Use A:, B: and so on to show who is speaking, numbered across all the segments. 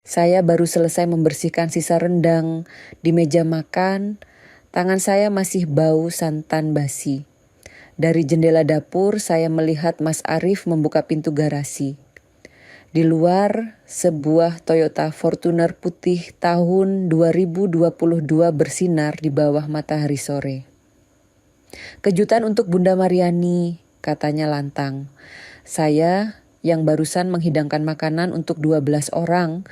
A: Saya baru selesai membersihkan sisa rendang di meja makan, tangan saya masih bau santan basi. Dari jendela dapur saya melihat Mas Arif membuka pintu garasi. Di luar, sebuah Toyota Fortuner putih tahun 2022 bersinar di bawah matahari sore. "Kejutan untuk Bunda Mariani," katanya lantang. Saya yang barusan menghidangkan makanan untuk 12 orang,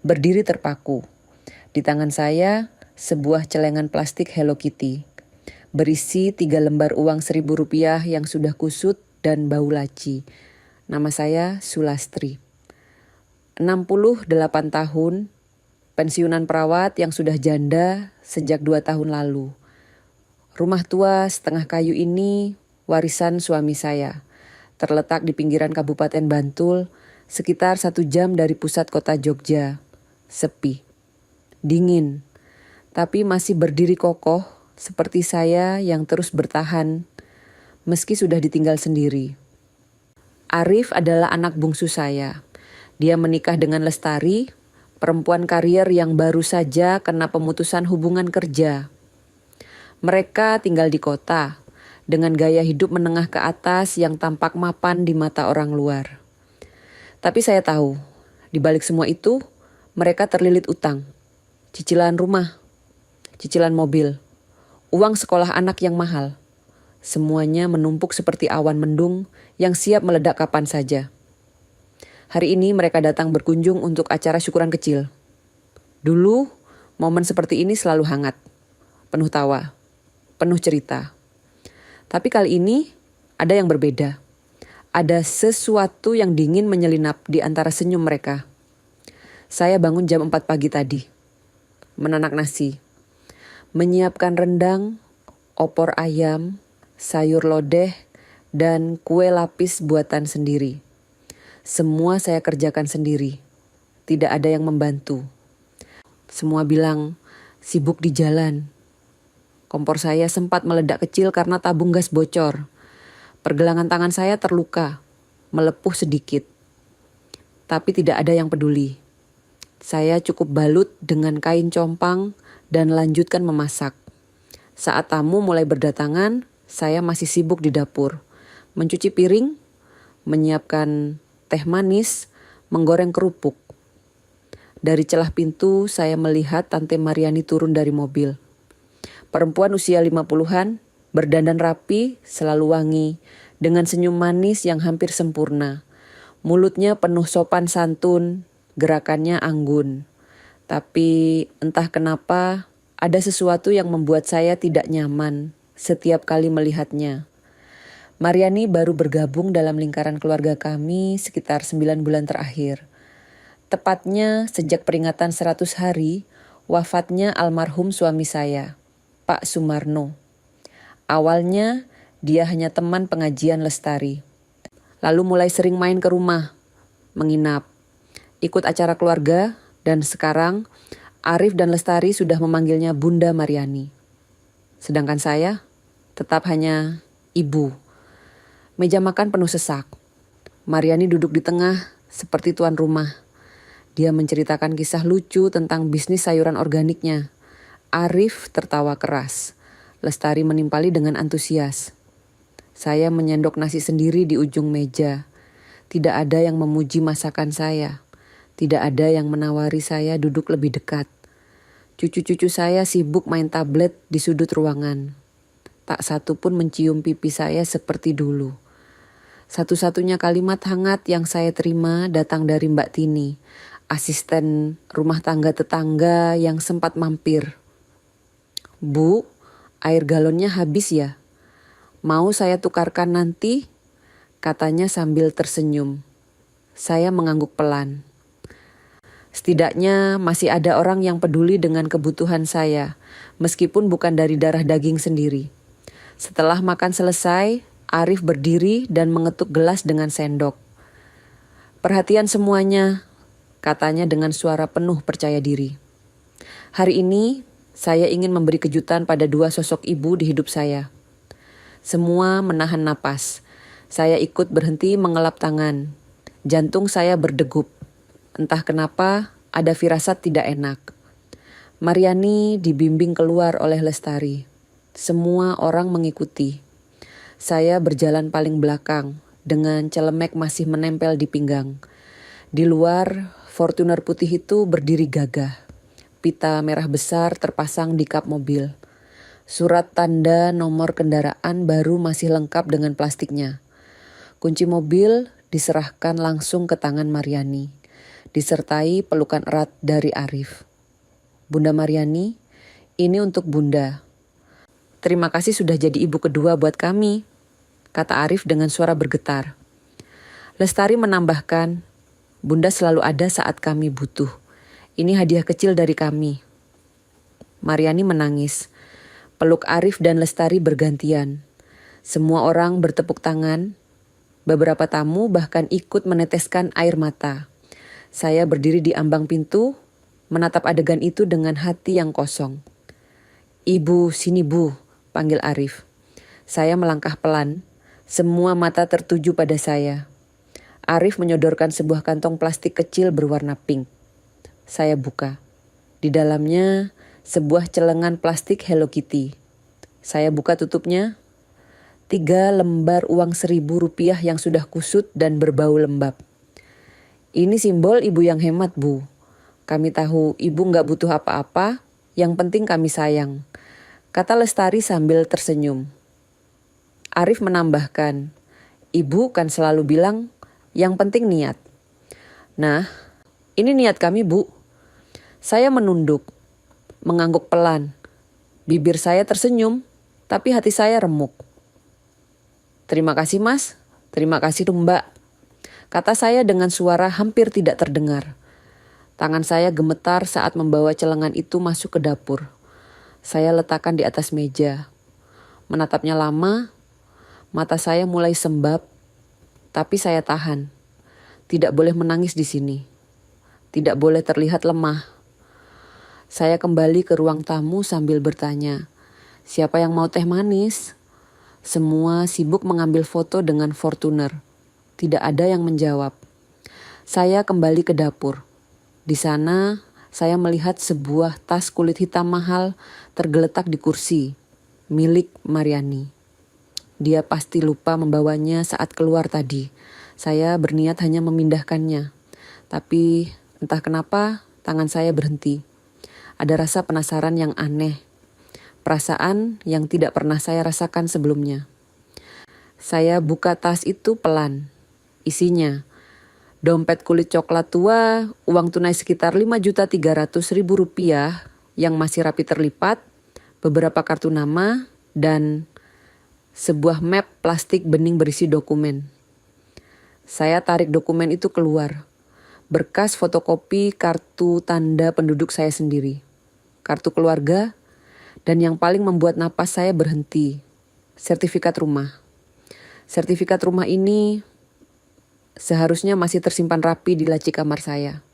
A: berdiri terpaku. Di tangan saya, sebuah celengan plastik Hello Kitty, berisi 3 lembar uang Rp1.000 yang sudah kusut dan bau laci. Nama saya Sulastri. 68 tahun, pensiunan perawat yang sudah janda sejak 2 tahun lalu. Rumah tua setengah kayu ini warisan suami saya. Terletak di pinggiran Kabupaten Bantul, sekitar 1 jam dari pusat kota Jogja. Sepi, dingin, tapi masih berdiri kokoh seperti saya yang terus bertahan meski sudah ditinggal sendiri. Arif adalah anak bungsu saya. Dia menikah dengan Lestari, perempuan karier yang baru saja kena pemutusan hubungan kerja. Mereka tinggal di kota, dengan gaya hidup menengah ke atas yang tampak mapan di mata orang luar. Tapi saya tahu, di balik semua itu, mereka terlilit utang, cicilan rumah, cicilan mobil, uang sekolah anak yang mahal. Semuanya menumpuk seperti awan mendung yang siap meledak kapan saja. Hari ini mereka datang berkunjung untuk acara syukuran kecil. Dulu, momen seperti ini selalu hangat, penuh tawa, penuh cerita. Tapi kali ini ada yang berbeda. Ada sesuatu yang dingin menyelinap di antara senyum mereka. Saya bangun jam 4 pagi tadi. Menanak nasi. Menyiapkan rendang, opor ayam, sayur lodeh, dan kue lapis buatan sendiri. Semua saya kerjakan sendiri. Tidak ada yang membantu. Semua bilang, sibuk di jalan. Kompor saya sempat meledak kecil karena tabung gas bocor. Pergelangan tangan saya terluka, melepuh sedikit. Tapi tidak ada yang peduli. Saya cukup balut dengan kain compang dan lanjutkan memasak. Saat tamu mulai berdatangan, saya masih sibuk di dapur. Mencuci piring, menyiapkan teh manis, menggoreng kerupuk. Dari celah pintu, saya melihat Tante Mariani turun dari mobil. Perempuan usia 50-an, berdandan rapi, selalu wangi, dengan senyum manis yang hampir sempurna. Mulutnya penuh sopan santun, gerakannya anggun. Tapi entah kenapa, ada sesuatu yang membuat saya tidak nyaman setiap kali melihatnya. Mariani baru bergabung dalam lingkaran keluarga kami sekitar 9 bulan terakhir. Tepatnya sejak peringatan 100 hari wafatnya almarhum suami saya, Pak Sumarno. Awalnya dia hanya teman pengajian Lestari. Lalu mulai sering main ke rumah, menginap, ikut acara keluarga, dan sekarang Arif dan Lestari sudah memanggilnya Bunda Mariani. Sedangkan saya tetap hanya ibu. Meja makan penuh sesak. Mariani duduk di tengah seperti tuan rumah. Dia menceritakan kisah lucu tentang bisnis sayuran organiknya. Arif tertawa keras. Lestari menimpali dengan antusias. Saya menyendok nasi sendiri di ujung meja. Tidak ada yang memuji masakan saya. Tidak ada yang menawari saya duduk lebih dekat. Cucu-cucu saya sibuk main tablet di sudut ruangan. Tak satu pun mencium pipi saya seperti dulu. Satu-satunya kalimat hangat yang saya terima datang dari Mbak Tini, asisten rumah tangga tetangga yang sempat mampir. "Bu, air galonnya habis ya? Mau saya tukarkan nanti?" katanya sambil tersenyum. Saya mengangguk pelan. Setidaknya masih ada orang yang peduli dengan kebutuhan saya, meskipun bukan dari darah daging sendiri. Setelah makan selesai, Arif berdiri dan mengetuk gelas dengan sendok. "Perhatian semuanya," katanya dengan suara penuh percaya diri. Hari ini, saya ingin memberi kejutan pada 2 sosok ibu di hidup saya. Semua menahan napas. Saya ikut berhenti mengelap tangan. Jantung saya berdegup. Entah kenapa, ada firasat tidak enak. Mariani dibimbing keluar oleh Lestari. Semua orang mengikuti. Saya berjalan paling belakang dengan celemek masih menempel di pinggang. Di luar, Fortuner putih itu berdiri gagah. Pita merah besar terpasang di kap mobil. Surat tanda nomor kendaraan baru masih lengkap dengan plastiknya. Kunci mobil diserahkan langsung ke tangan Mariani, disertai pelukan erat dari Arif. Bunda Mariani, ini untuk Bunda. Terima kasih sudah jadi ibu kedua buat kami, kata Arif dengan suara bergetar. Lestari menambahkan, Bunda selalu ada saat kami butuh. Ini hadiah kecil dari kami. Mariani menangis. Peluk Arif dan Lestari bergantian. Semua orang bertepuk tangan. Beberapa tamu bahkan ikut meneteskan air mata. Saya berdiri di ambang pintu, menatap adegan itu dengan hati yang kosong. Ibu, sini Bu, panggil Arif. Saya melangkah pelan, semua mata tertuju pada saya. Arif menyodorkan sebuah kantong plastik kecil berwarna pink. Saya buka. Di dalamnya sebuah celengan plastik Hello Kitty. Saya buka tutupnya. 3 lembar uang Rp1.000 yang sudah kusut dan berbau lembab. Ini simbol ibu yang hemat, Bu. Kami tahu ibu gak butuh apa-apa, yang penting kami sayang, kata Lestari sambil tersenyum. Arif menambahkan, ibu kan selalu bilang, yang penting niat. Nah, ini niat kami, Bu. Saya menunduk, mengangguk pelan. Bibir saya tersenyum, tapi hati saya remuk. Terima kasih Mas, terima kasih Mbak, kata saya dengan suara hampir tidak terdengar. Tangan saya gemetar saat membawa celengan itu masuk ke dapur. Saya letakkan di atas meja. Menatapnya lama, mata saya mulai sembab, tapi saya tahan. Tidak boleh menangis di sini. Tidak boleh terlihat lemah. Saya kembali ke ruang tamu sambil bertanya, siapa yang mau teh manis? Semua sibuk mengambil foto dengan Fortuner. Tidak ada yang menjawab. Saya kembali ke dapur. Di sana, saya melihat sebuah tas kulit hitam mahal tergeletak di kursi, milik Mariani. Dia pasti lupa membawanya saat keluar tadi. Saya berniat hanya memindahkannya. Tapi entah kenapa tangan saya berhenti. Ada rasa penasaran yang aneh. Perasaan yang tidak pernah saya rasakan sebelumnya. Saya buka tas itu pelan. Isinya, dompet kulit coklat tua, uang tunai sekitar Rp5.300.000 yang masih rapi terlipat, beberapa kartu nama, dan sebuah map plastik bening berisi dokumen. Saya tarik dokumen itu keluar. Berkas fotokopi kartu tanda penduduk saya sendiri. Kartu keluarga, dan yang paling membuat napas saya berhenti, sertifikat rumah. Sertifikat rumah ini seharusnya masih tersimpan rapi di laci kamar saya.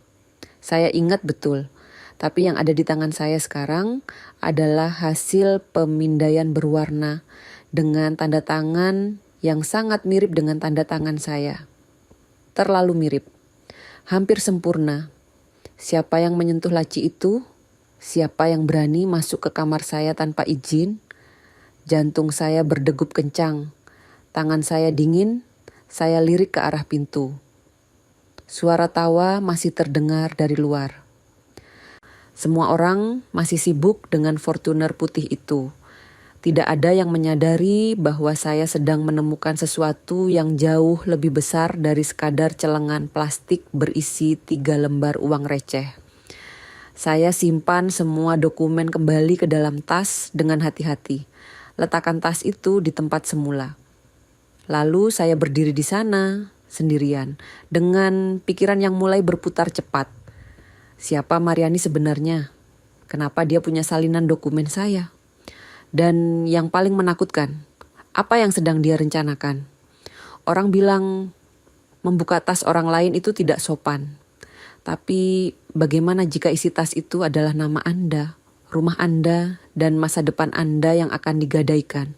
A: Saya ingat betul, tapi yang ada di tangan saya sekarang adalah hasil pemindaian berwarna dengan tanda tangan yang sangat mirip dengan tanda tangan saya. Terlalu mirip, hampir sempurna. Siapa yang menyentuh laci itu? Siapa yang berani masuk ke kamar saya tanpa izin? Jantung saya berdegup kencang. Tangan saya dingin, saya lirik ke arah pintu. Suara tawa masih terdengar dari luar. Semua orang masih sibuk dengan Fortuner putih itu. Tidak ada yang menyadari bahwa saya sedang menemukan sesuatu yang jauh lebih besar dari sekadar celengan plastik berisi 3 lembar uang receh. Saya simpan semua dokumen kembali ke dalam tas dengan hati-hati. Letakkan tas itu di tempat semula. Lalu saya berdiri di sana sendirian dengan pikiran yang mulai berputar cepat. Siapa Mariani sebenarnya? Kenapa dia punya salinan dokumen saya? Dan yang paling menakutkan, apa yang sedang dia rencanakan? Orang bilang membuka tas orang lain itu tidak sopan. Tapi bagaimana jika isi tas itu adalah nama Anda, rumah Anda, dan masa depan Anda yang akan digadaikan?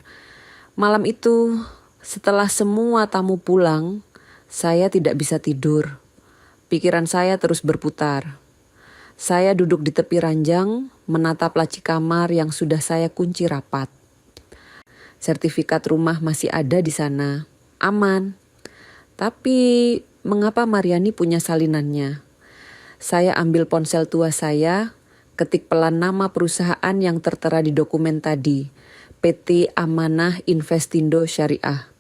A: Malam itu, setelah semua tamu pulang, saya tidak bisa tidur. Pikiran saya terus berputar. Saya duduk di tepi ranjang, menatap laci kamar yang sudah saya kunci rapat. Sertifikat rumah masih ada di sana, aman. Tapi mengapa Mariani punya salinannya? Saya ambil ponsel tua saya, ketik pelan nama perusahaan yang tertera di dokumen tadi, PT Amanah Investindo Syariah.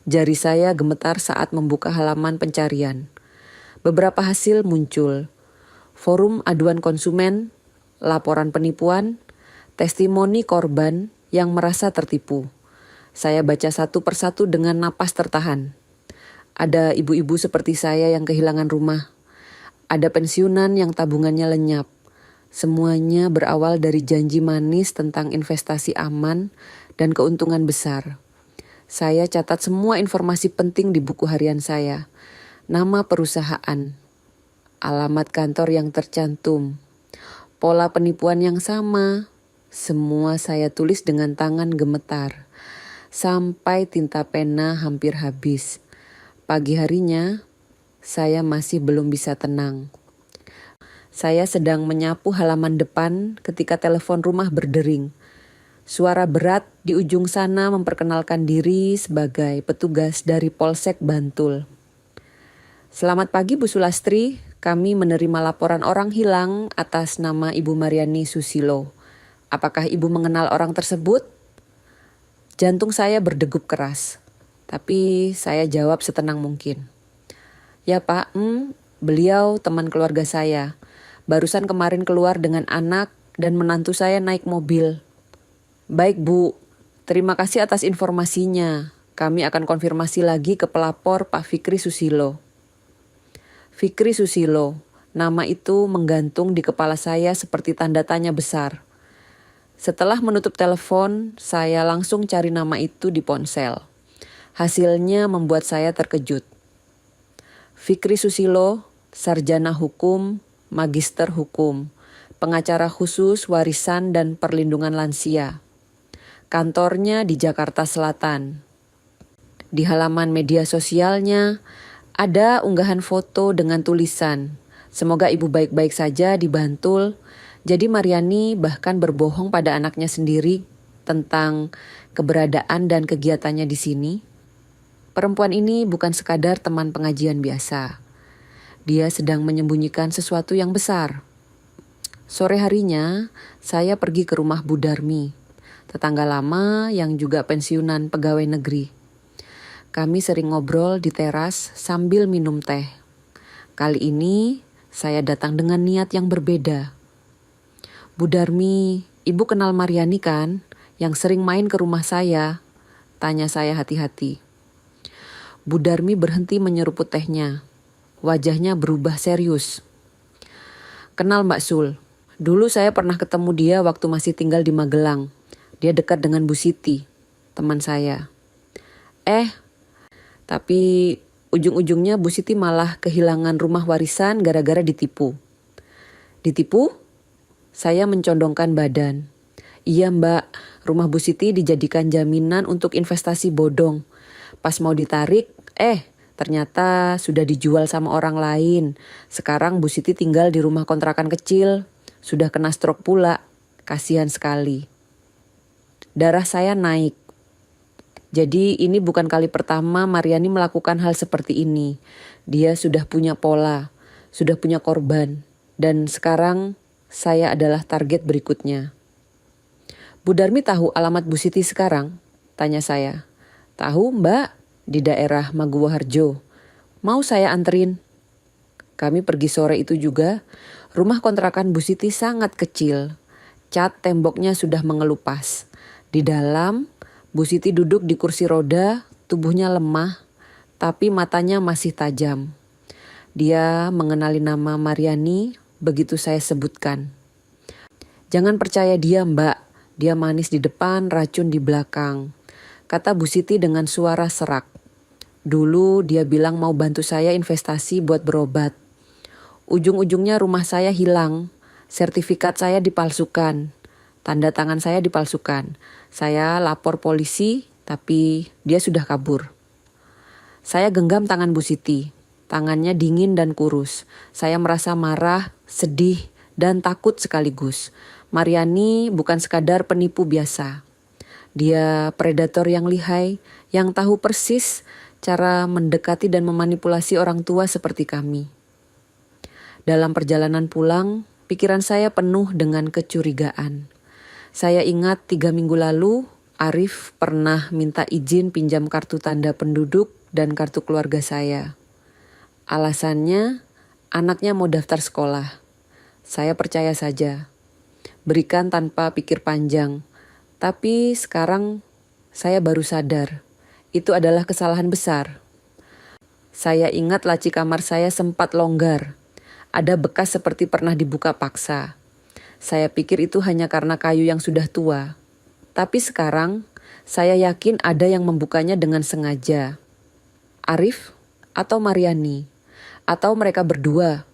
A: Jari saya gemetar saat membuka halaman pencarian. Beberapa hasil muncul. Forum aduan konsumen, laporan penipuan, testimoni korban yang merasa tertipu. Saya baca satu persatu dengan napas tertahan. Ada ibu-ibu seperti saya yang kehilangan rumah. Ada pensiunan yang tabungannya lenyap. Semuanya berawal dari janji manis tentang investasi aman dan keuntungan besar. Saya catat semua informasi penting di buku harian saya. Nama perusahaan, alamat kantor yang tercantum, pola penipuan yang sama. Semua saya tulis dengan tangan gemetar. Sampai tinta pena hampir habis. Pagi harinya, saya masih belum bisa tenang. Saya sedang menyapu halaman depan ketika telepon rumah berdering. Suara berat di ujung sana memperkenalkan diri sebagai petugas dari Polsek Bantul. Selamat pagi Bu Sulastri, kami menerima laporan orang hilang atas nama Ibu Mariani Susilo. Apakah Ibu mengenal orang tersebut? Jantung saya berdegup keras, tapi saya jawab setenang mungkin. Ya Pak, beliau teman keluarga saya. Barusan kemarin keluar dengan anak dan menantu saya naik mobil. Baik Bu, terima kasih atas informasinya. Kami akan konfirmasi lagi ke pelapor Pak Fikri Susilo. Fikri Susilo, nama itu menggantung di kepala saya seperti tanda tanya besar. Setelah menutup telepon, saya langsung cari nama itu di ponsel. Hasilnya membuat saya terkejut. Fikri Susilo, sarjana hukum, magister hukum, pengacara khusus warisan dan perlindungan lansia. Kantornya di Jakarta Selatan. Di halaman media sosialnya, ada unggahan foto dengan tulisan, "Semoga ibu baik-baik saja di Bantul." Jadi Mariani bahkan berbohong pada anaknya sendiri tentang keberadaan dan kegiatannya di sini. Perempuan ini bukan sekadar teman pengajian biasa. Dia sedang menyembunyikan sesuatu yang besar. Sore harinya, saya pergi ke rumah Bu Darmi, tetangga lama yang juga pensiunan pegawai negeri. Kami sering ngobrol di teras sambil minum teh. Kali ini, saya datang dengan niat yang berbeda. Bu Darmi, Ibu kenal Mariani kan? Yang sering main ke rumah saya? Tanya saya hati-hati. Bu Darmi berhenti menyeruput tehnya. Wajahnya berubah serius. Kenal Mbak Sul. Dulu saya pernah ketemu dia waktu masih tinggal di Magelang. Dia dekat dengan Bu Siti, teman saya. Tapi ujung-ujungnya Bu Siti malah kehilangan rumah warisan gara-gara ditipu. Ditipu? Saya mencondongkan badan. Iya Mbak, rumah Bu Siti dijadikan jaminan untuk investasi bodong. Pas mau ditarik, ternyata sudah dijual sama orang lain. Sekarang Bu Siti tinggal di rumah kontrakan kecil. Sudah kena stroke pula. Kasihan sekali. Darah saya naik. Jadi ini bukan kali pertama Mariani melakukan hal seperti ini. Dia sudah punya pola, sudah punya korban. Dan sekarang saya adalah target berikutnya. Bu Darmi tahu alamat Bu Siti sekarang? Tanya saya. Tahu Mbak, di daerah Maguwoharjo. Mau saya anterin? Kami pergi sore itu juga. Rumah kontrakan Bu Siti sangat kecil. Cat temboknya sudah mengelupas. Di dalam, Bu Siti duduk di kursi roda, tubuhnya lemah, tapi matanya masih tajam. Dia mengenali nama Mariani. Begitu saya sebutkan. Jangan percaya dia Mbak, dia manis di depan, racun di belakang. Kata Bu Siti dengan suara serak. Dulu dia bilang mau bantu saya investasi buat berobat. Ujung-ujungnya rumah saya hilang, sertifikat saya dipalsukan, tanda tangan saya dipalsukan. Saya lapor polisi, tapi dia sudah kabur. Saya genggam tangan Bu Siti. Tangannya dingin dan kurus. Saya merasa marah, sedih, dan takut sekaligus. Mariani bukan sekadar penipu biasa. Dia predator yang lihai, yang tahu persis cara mendekati dan memanipulasi orang tua seperti kami. Dalam perjalanan pulang, pikiran saya penuh dengan kecurigaan. Saya ingat 3 minggu lalu, Arif pernah minta izin pinjam kartu tanda penduduk dan kartu keluarga saya. Alasannya, anaknya mau daftar sekolah. Saya percaya saja. Berikan tanpa pikir panjang. Tapi sekarang saya baru sadar, itu adalah kesalahan besar. Saya ingat laci kamar saya sempat longgar. Ada bekas seperti pernah dibuka paksa. Saya pikir itu hanya karena kayu yang sudah tua. Tapi sekarang, saya yakin ada yang membukanya dengan sengaja. Arif atau Mariani, atau mereka berdua.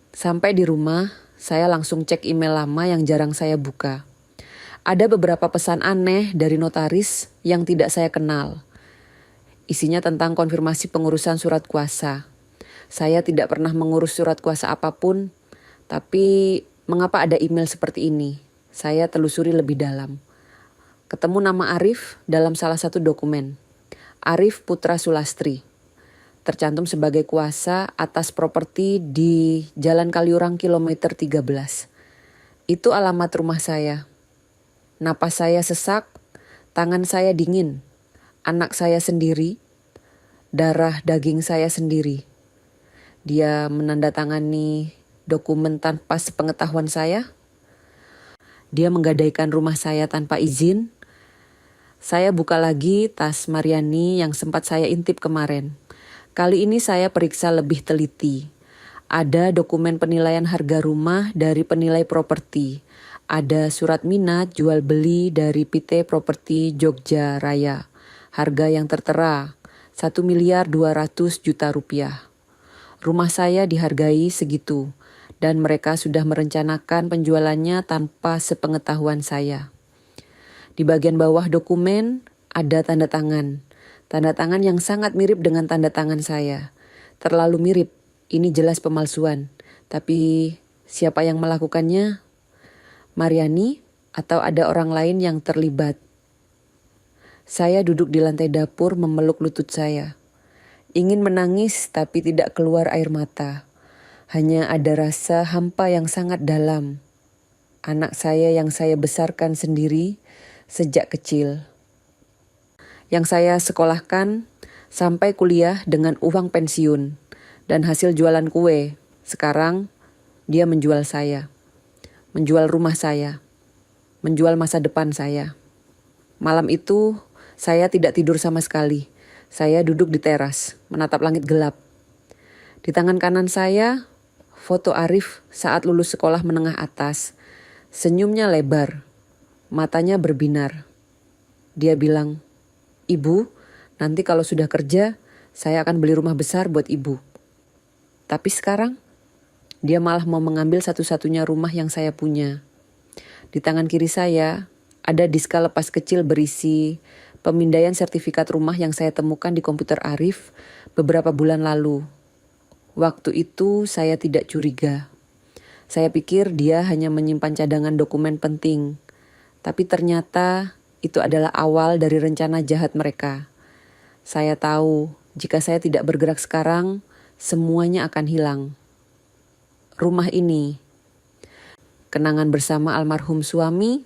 A: Sampai di rumah, saya langsung cek email lama yang jarang saya buka. Ada beberapa pesan aneh dari notaris yang tidak saya kenal. Isinya tentang konfirmasi pengurusan surat kuasa. Saya tidak pernah mengurus surat kuasa apapun, tapi mengapa ada email seperti ini? Saya telusuri lebih dalam. Ketemu nama Arif dalam salah satu dokumen. Arif Putra Sulastri. Tercantum sebagai kuasa atas properti di Jalan Kaliurang kilometer 13. Itu alamat rumah saya. Napas saya sesak, tangan saya dingin, anak saya sendiri, darah daging saya sendiri. Dia menandatangani dokumen tanpa sepengetahuan saya. Dia menggadaikan rumah saya tanpa izin. Saya buka lagi tas Mariani yang sempat saya intip kemarin. Kali ini saya periksa lebih teliti. Ada dokumen penilaian harga rumah dari penilai properti. Ada surat minat jual beli dari PT Properti Jogja Raya. Harga yang tertera, 1.200.000.000 rupiah. Rumah saya dihargai segitu, dan mereka sudah merencanakan penjualannya tanpa sepengetahuan saya. Di bagian bawah dokumen ada tanda tangan. Tanda tangan yang sangat mirip dengan tanda tangan saya. Terlalu mirip, ini jelas pemalsuan. Tapi siapa yang melakukannya? Mariani atau ada orang lain yang terlibat? Saya duduk di lantai dapur memeluk lutut saya. Ingin menangis tapi tidak keluar air mata. Hanya ada rasa hampa yang sangat dalam. Anak saya yang saya besarkan sendiri sejak kecil. Yang saya sekolahkan sampai kuliah dengan uang pensiun dan hasil jualan kue. Sekarang dia menjual saya, menjual rumah saya, menjual masa depan saya. Malam itu saya tidak tidur sama sekali. Saya duduk di teras, menatap langit gelap. Di tangan kanan saya, foto Arif saat lulus sekolah menengah atas. Senyumnya lebar, matanya berbinar. Dia bilang, "Ibu, nanti kalau sudah kerja, saya akan beli rumah besar buat ibu." Tapi sekarang, dia malah mau mengambil satu-satunya rumah yang saya punya. Di tangan kiri saya, ada diska lepas kecil berisi pemindaian sertifikat rumah yang saya temukan di komputer Arif beberapa bulan lalu. Waktu itu saya tidak curiga. Saya pikir dia hanya menyimpan cadangan dokumen penting. Tapi ternyata itu adalah awal dari rencana jahat mereka. Saya tahu jika saya tidak bergerak sekarang, semuanya akan hilang. Rumah ini, kenangan bersama almarhum suami,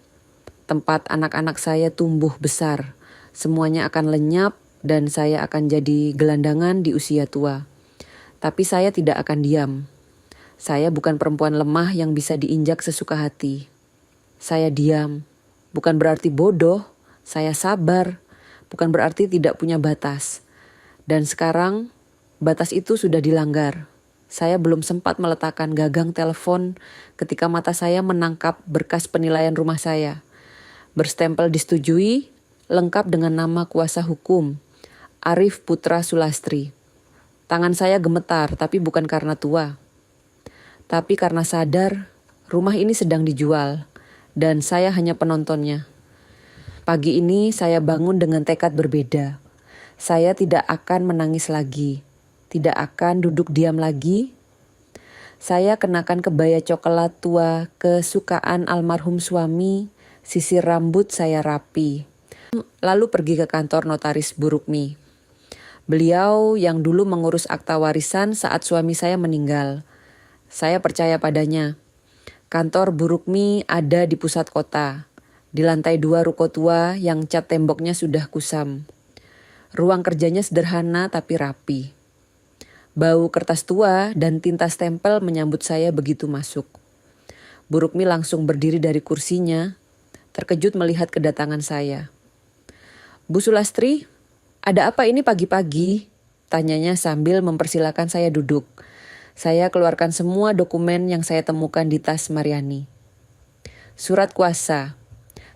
A: tempat anak-anak saya tumbuh besar. Semuanya akan lenyap dan saya akan jadi gelandangan di usia tua. Tapi saya tidak akan diam. Saya bukan perempuan lemah yang bisa diinjak sesuka hati. Saya diam. Bukan berarti bodoh, saya sabar. Bukan berarti tidak punya batas. Dan sekarang, batas itu sudah dilanggar. Saya belum sempat meletakkan gagang telepon ketika mata saya menangkap berkas penilaian rumah saya. Berstempel disetujui, lengkap dengan nama kuasa hukum, Arif Putra Sulastri. Tangan saya gemetar, tapi bukan karena tua. Tapi karena sadar, rumah ini sedang dijual. Dan saya hanya penontonnya. Pagi ini saya bangun dengan tekad berbeda. Saya tidak akan menangis lagi. Tidak akan duduk diam lagi. Saya kenakan kebaya coklat tua kesukaan almarhum suami, sisir rambut saya rapi. Lalu pergi ke kantor notaris Bu Rukmi. Beliau yang dulu mengurus akta warisan saat suami saya meninggal. Saya percaya padanya. Kantor Bu Rukmi ada di pusat kota, di lantai 2 ruko tua yang cat temboknya sudah kusam. Ruang kerjanya sederhana tapi rapi. Bau kertas tua dan tinta stempel menyambut saya begitu masuk. Bu Rukmi langsung berdiri dari kursinya, terkejut melihat kedatangan saya. "Bu Sulastri, ada apa ini pagi-pagi?" tanyanya sambil mempersilakan saya duduk. Saya keluarkan semua dokumen yang saya temukan di tas Mariani. Surat kuasa,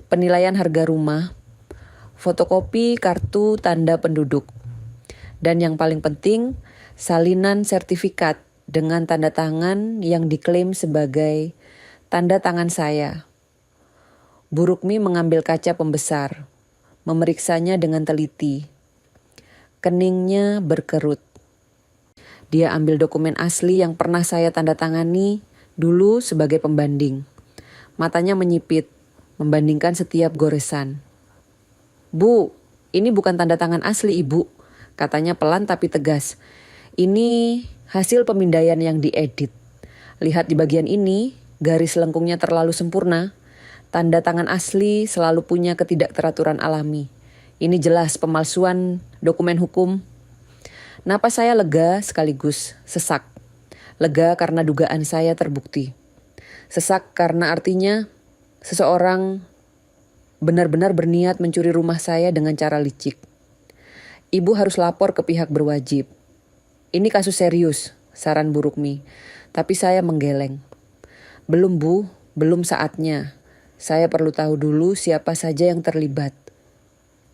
A: penilaian harga rumah, fotokopi kartu tanda penduduk, dan yang paling penting, salinan sertifikat dengan tanda tangan yang diklaim sebagai tanda tangan saya. Bu Rukmi mengambil kaca pembesar, memeriksanya dengan teliti. Keningnya berkerut. Dia ambil dokumen asli yang pernah saya tanda tangani dulu sebagai pembanding. Matanya menyipit, membandingkan setiap goresan. "Bu, ini bukan tanda tangan asli, Ibu," katanya pelan tapi tegas. "Ini hasil pemindaian yang diedit. Lihat di bagian ini, garis lengkungnya terlalu sempurna. Tanda tangan asli selalu punya ketidakteraturan alami. Ini jelas pemalsuan dokumen hukum." Napas saya lega sekaligus sesak. Lega karena dugaan saya terbukti. Sesak karena artinya seseorang benar-benar berniat mencuri rumah saya dengan cara licik. "Ibu harus lapor ke pihak berwajib. Ini kasus serius," saran Bu Rukmi. Tapi saya menggeleng. "Belum Bu, belum saatnya. Saya perlu tahu dulu siapa saja yang terlibat.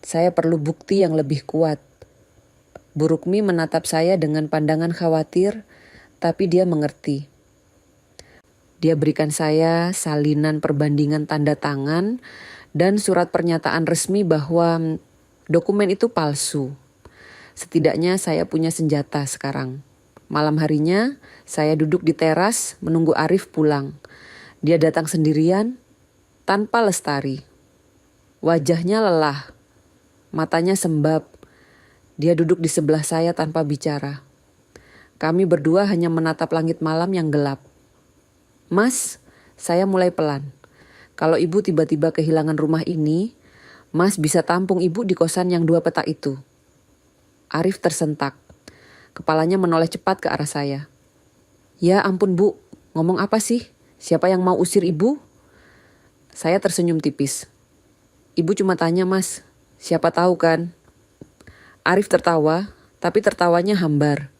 A: Saya perlu bukti yang lebih kuat." Bu Rukmi menatap saya dengan pandangan khawatir, tapi dia mengerti. Dia berikan saya salinan perbandingan tanda tangan dan surat pernyataan resmi bahwa dokumen itu palsu. Setidaknya saya punya senjata sekarang. Malam harinya, saya duduk di teras menunggu Arif pulang. Dia datang sendirian, tanpa Lestari. Wajahnya lelah, matanya sembab. Dia duduk di sebelah saya tanpa bicara. Kami berdua hanya menatap langit malam yang gelap. "Mas," saya mulai pelan. "Kalau ibu tiba-tiba kehilangan rumah ini, Mas bisa tampung ibu di kosan yang 2 petak itu." Arif tersentak. Kepalanya menoleh cepat ke arah saya. "Ya ampun Bu, ngomong apa sih? Siapa yang mau usir ibu?" Saya tersenyum tipis. "Ibu cuma tanya Mas, siapa tahu kan?" Arif tertawa, tapi tertawanya hambar.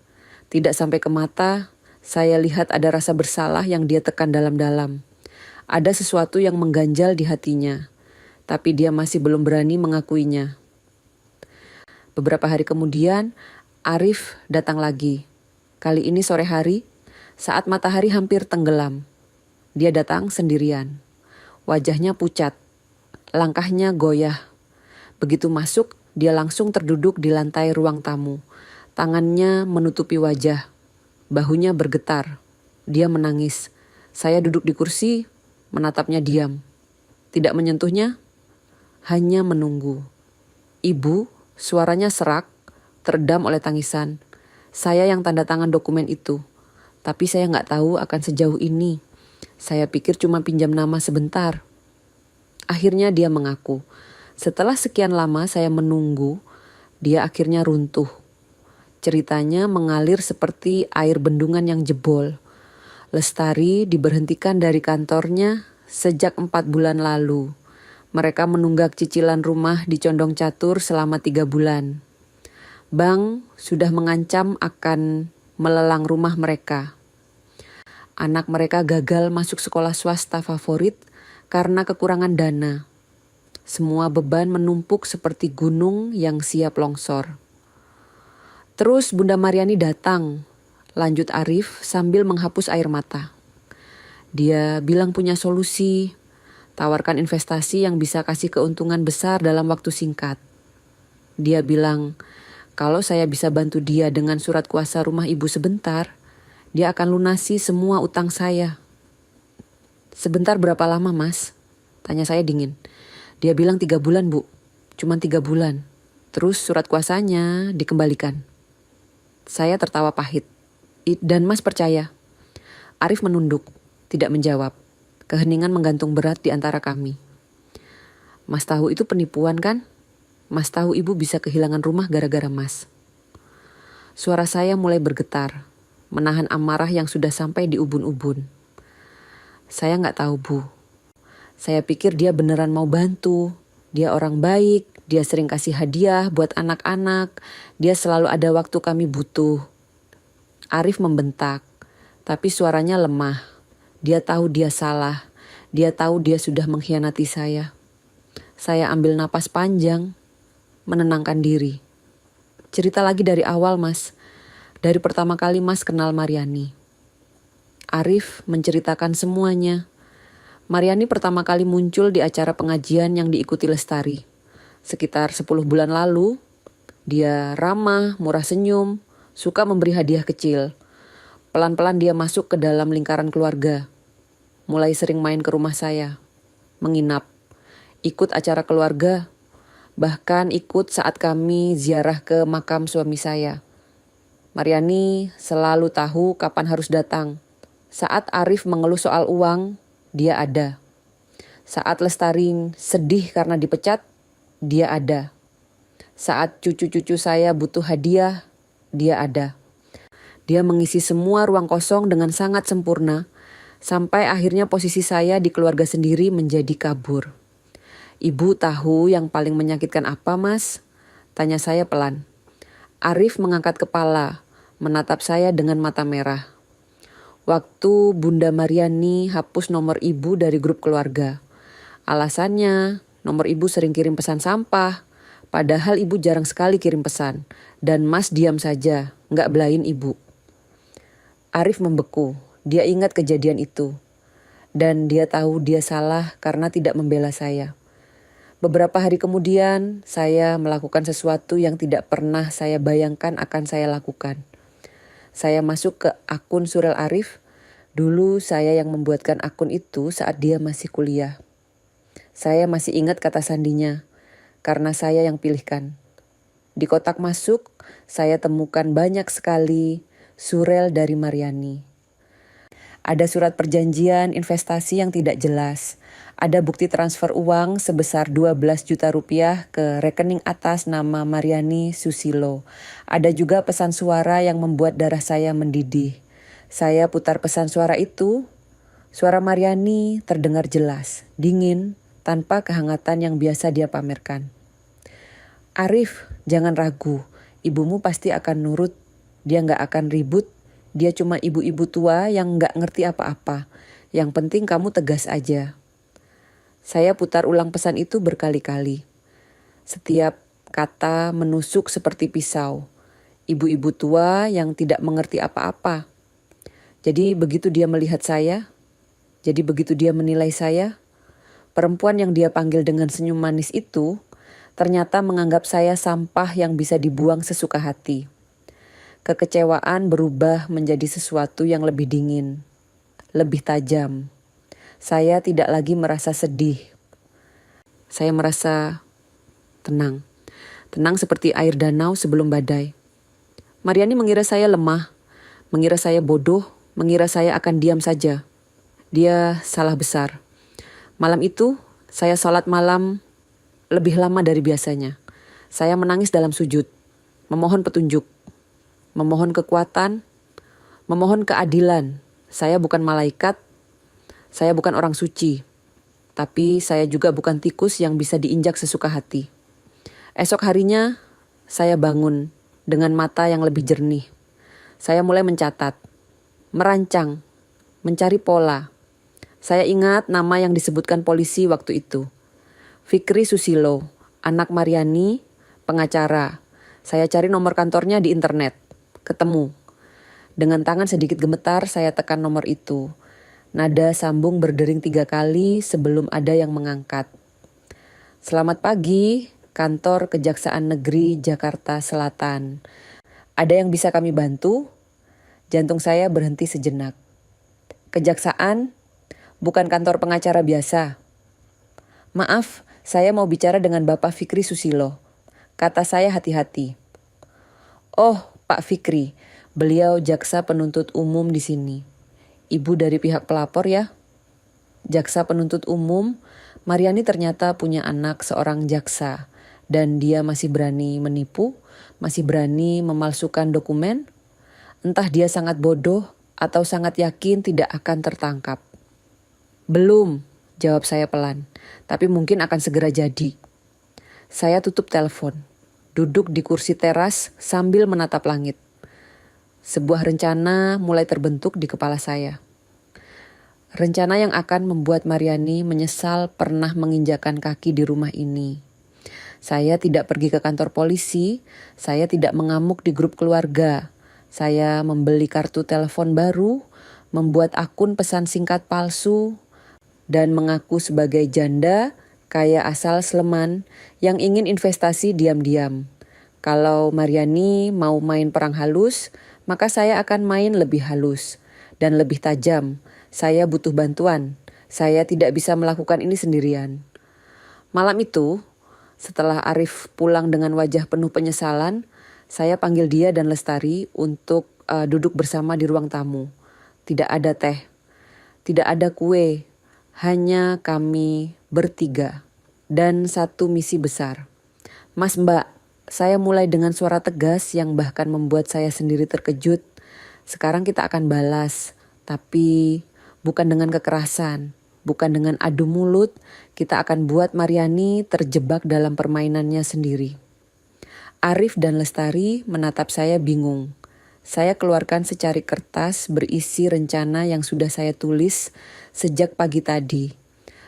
A: Tidak sampai ke mata, saya lihat ada rasa bersalah yang dia tekan dalam-dalam. Ada sesuatu yang mengganjal di hatinya, tapi dia masih belum berani mengakuinya. Beberapa hari kemudian, Arif datang lagi. Kali ini sore hari, saat matahari hampir tenggelam. Dia datang sendirian. Wajahnya pucat, langkahnya goyah. Begitu masuk, dia langsung terduduk di lantai ruang tamu. Tangannya menutupi wajah, bahunya bergetar. Dia menangis. Saya duduk di kursi, menatapnya diam. Tidak menyentuhnya, hanya menunggu. "Ibu," suaranya serak, teredam oleh tangisan. "Saya yang tanda tangan dokumen itu, tapi saya nggak tahu akan sejauh ini. Saya pikir cuma pinjam nama sebentar." Akhirnya dia mengaku. Setelah sekian lama saya menunggu, dia akhirnya runtuh. Ceritanya mengalir seperti air bendungan yang jebol. Lestari diberhentikan dari kantornya sejak 4 bulan lalu. Mereka menunggak cicilan rumah di Condong Catur selama 3 bulan. Bank sudah mengancam akan melelang rumah mereka. Anak mereka gagal masuk sekolah swasta favorit karena kekurangan dana. Semua beban menumpuk seperti gunung yang siap longsor. Terus Bunda Mariani datang, lanjut Arif sambil menghapus air mata. Dia bilang punya solusi, tawarkan investasi yang bisa kasih keuntungan besar dalam waktu singkat. Dia bilang, kalau saya bisa bantu dia dengan surat kuasa rumah ibu sebentar, Dia akan lunasi semua utang saya. Sebentar berapa lama mas? Tanya saya dingin. Dia bilang 3 bulan bu. Cuman 3 bulan. Terus surat kuasanya dikembalikan. Saya tertawa pahit. Dan mas percaya. Arif menunduk, tidak menjawab. Keheningan menggantung berat di antara kami. Mas tahu itu penipuan kan? Mas tahu ibu bisa kehilangan rumah gara-gara mas. Suara saya mulai bergetar, menahan amarah yang sudah sampai di ubun-ubun. Saya nggak tahu bu. Saya pikir dia beneran mau bantu. Dia orang baik, dia sering kasih hadiah buat anak-anak. Dia selalu ada waktu kami butuh. Arif membentak, tapi suaranya lemah. Dia tahu dia salah. Dia tahu dia sudah mengkhianati saya. Saya ambil napas panjang, menenangkan diri. Cerita lagi dari awal mas. Dari pertama kali mas kenal Mariani. Arif menceritakan semuanya. Mariani pertama kali muncul di acara pengajian yang diikuti Lestari. Sekitar 10 bulan lalu, dia ramah, murah senyum, suka memberi hadiah kecil. Pelan-pelan dia masuk ke dalam lingkaran keluarga. Mulai sering main ke rumah saya, menginap, ikut acara keluarga, bahkan ikut saat kami ziarah ke makam suami saya. Mariani selalu tahu kapan harus datang. Saat Arif mengeluh soal uang, dia ada. Saat Lestari sedih karena dipecat, dia ada. Saat cucu-cucu saya butuh hadiah, dia ada. Dia mengisi semua ruang kosong dengan sangat sempurna, sampai akhirnya posisi saya di keluarga sendiri menjadi kabur. Ibu tahu yang paling menyakitkan apa mas? Tanya saya pelan. Arif mengangkat kepala, menatap saya dengan mata merah. Waktu Bunda Mariani hapus nomor ibu dari grup keluarga. Alasannya, nomor ibu sering kirim pesan sampah. Padahal ibu jarang sekali kirim pesan. Dan mas diam saja, nggak belain ibu. Arif membeku, dia ingat kejadian itu. Dan dia tahu dia salah karena tidak membela saya. Beberapa hari kemudian, saya melakukan sesuatu yang tidak pernah saya bayangkan akan saya lakukan. Saya masuk ke akun Surel Arif. Dulu saya yang membuatkan akun itu saat dia masih kuliah. Saya masih ingat kata sandinya, karena saya yang pilihkan. Di kotak masuk, saya temukan banyak sekali surel dari Mariani. Ada surat perjanjian investasi yang tidak jelas. Ada bukti transfer uang sebesar 12 juta rupiah ke rekening atas nama Mariani Susilo. Ada juga pesan suara yang membuat darah saya mendidih. Saya putar pesan suara itu. Suara Mariani terdengar jelas, dingin, tanpa kehangatan yang biasa dia pamerkan. Arif, jangan ragu. Ibumu pasti akan nurut. Dia gak akan ribut. Dia cuma ibu-ibu tua yang gak ngerti apa-apa. Yang penting kamu tegas aja. Saya putar ulang pesan itu berkali-kali. Setiap kata menusuk seperti pisau. Ibu-ibu tua yang tidak mengerti apa-apa. Jadi begitu dia melihat saya, jadi begitu dia menilai saya, perempuan yang dia panggil dengan senyum manis itu ternyata menganggap saya sampah yang bisa dibuang sesuka hati. Kekecewaan berubah menjadi sesuatu yang lebih dingin, lebih tajam. Saya tidak lagi merasa sedih. Saya merasa tenang. Tenang seperti air danau sebelum badai. Mariani mengira saya lemah, mengira saya bodoh, mengira saya akan diam saja. Dia salah besar. Malam itu, saya sholat malam lebih lama dari biasanya. Saya menangis dalam sujud, memohon petunjuk, memohon kekuatan, memohon keadilan. Saya bukan malaikat, saya bukan orang suci, tapi saya juga bukan tikus yang bisa diinjak sesuka hati. Esok harinya, saya bangun dengan mata yang lebih jernih. Saya mulai mencatat, merancang, mencari pola. Saya ingat nama yang disebutkan polisi waktu itu. Fikri Susilo, anak Mariani, pengacara. Saya cari nomor kantornya di internet. Ketemu. Dengan tangan sedikit gemetar saya tekan nomor itu. Nada sambung berdering 3 kali sebelum ada yang mengangkat. Selamat pagi, kantor Kejaksaan Negeri Jakarta Selatan. Ada yang bisa kami bantu? Jantung saya berhenti sejenak. Kejaksaan, bukan kantor pengacara biasa. Maaf, saya mau bicara dengan Bapak Fikri Susilo. Kata saya hati-hati. Oh, Pak Fikri, beliau jaksa penuntut umum di sini. Ibu dari pihak pelapor ya? Jaksa penuntut umum, Mariani ternyata punya anak seorang jaksa. Dan dia masih berani menipu, masih berani memalsukan dokumen. Entah dia sangat bodoh atau sangat yakin tidak akan tertangkap. Belum, jawab saya pelan, tapi mungkin akan segera jadi. Saya tutup telepon, duduk di kursi teras sambil menatap langit. Sebuah rencana mulai terbentuk di kepala saya. Rencana yang akan membuat Mariani menyesal pernah menginjakan kaki di rumah ini. Saya tidak pergi ke kantor polisi, saya tidak mengamuk di grup keluarga. Saya membeli kartu telepon baru, membuat akun pesan singkat palsu, dan mengaku sebagai janda kaya asal Sleman yang ingin investasi diam-diam. Kalau Mariani mau main perang halus, maka saya akan main lebih halus dan lebih tajam. Saya butuh bantuan. Saya tidak bisa melakukan ini sendirian. Malam itu, setelah Arif pulang dengan wajah penuh penyesalan, saya panggil dia dan Lestari untuk duduk bersama di ruang tamu. Tidak ada teh, tidak ada kue, hanya kami bertiga dan satu misi besar. Mas Mbak, saya mulai dengan suara tegas yang bahkan membuat saya sendiri terkejut. Sekarang kita akan balas, tapi bukan dengan kekerasan, bukan dengan adu mulut. Kita akan buat Mariani terjebak dalam permainannya sendiri. Arif dan Lestari menatap saya bingung. Saya keluarkan secari kertas berisi rencana yang sudah saya tulis sejak pagi tadi.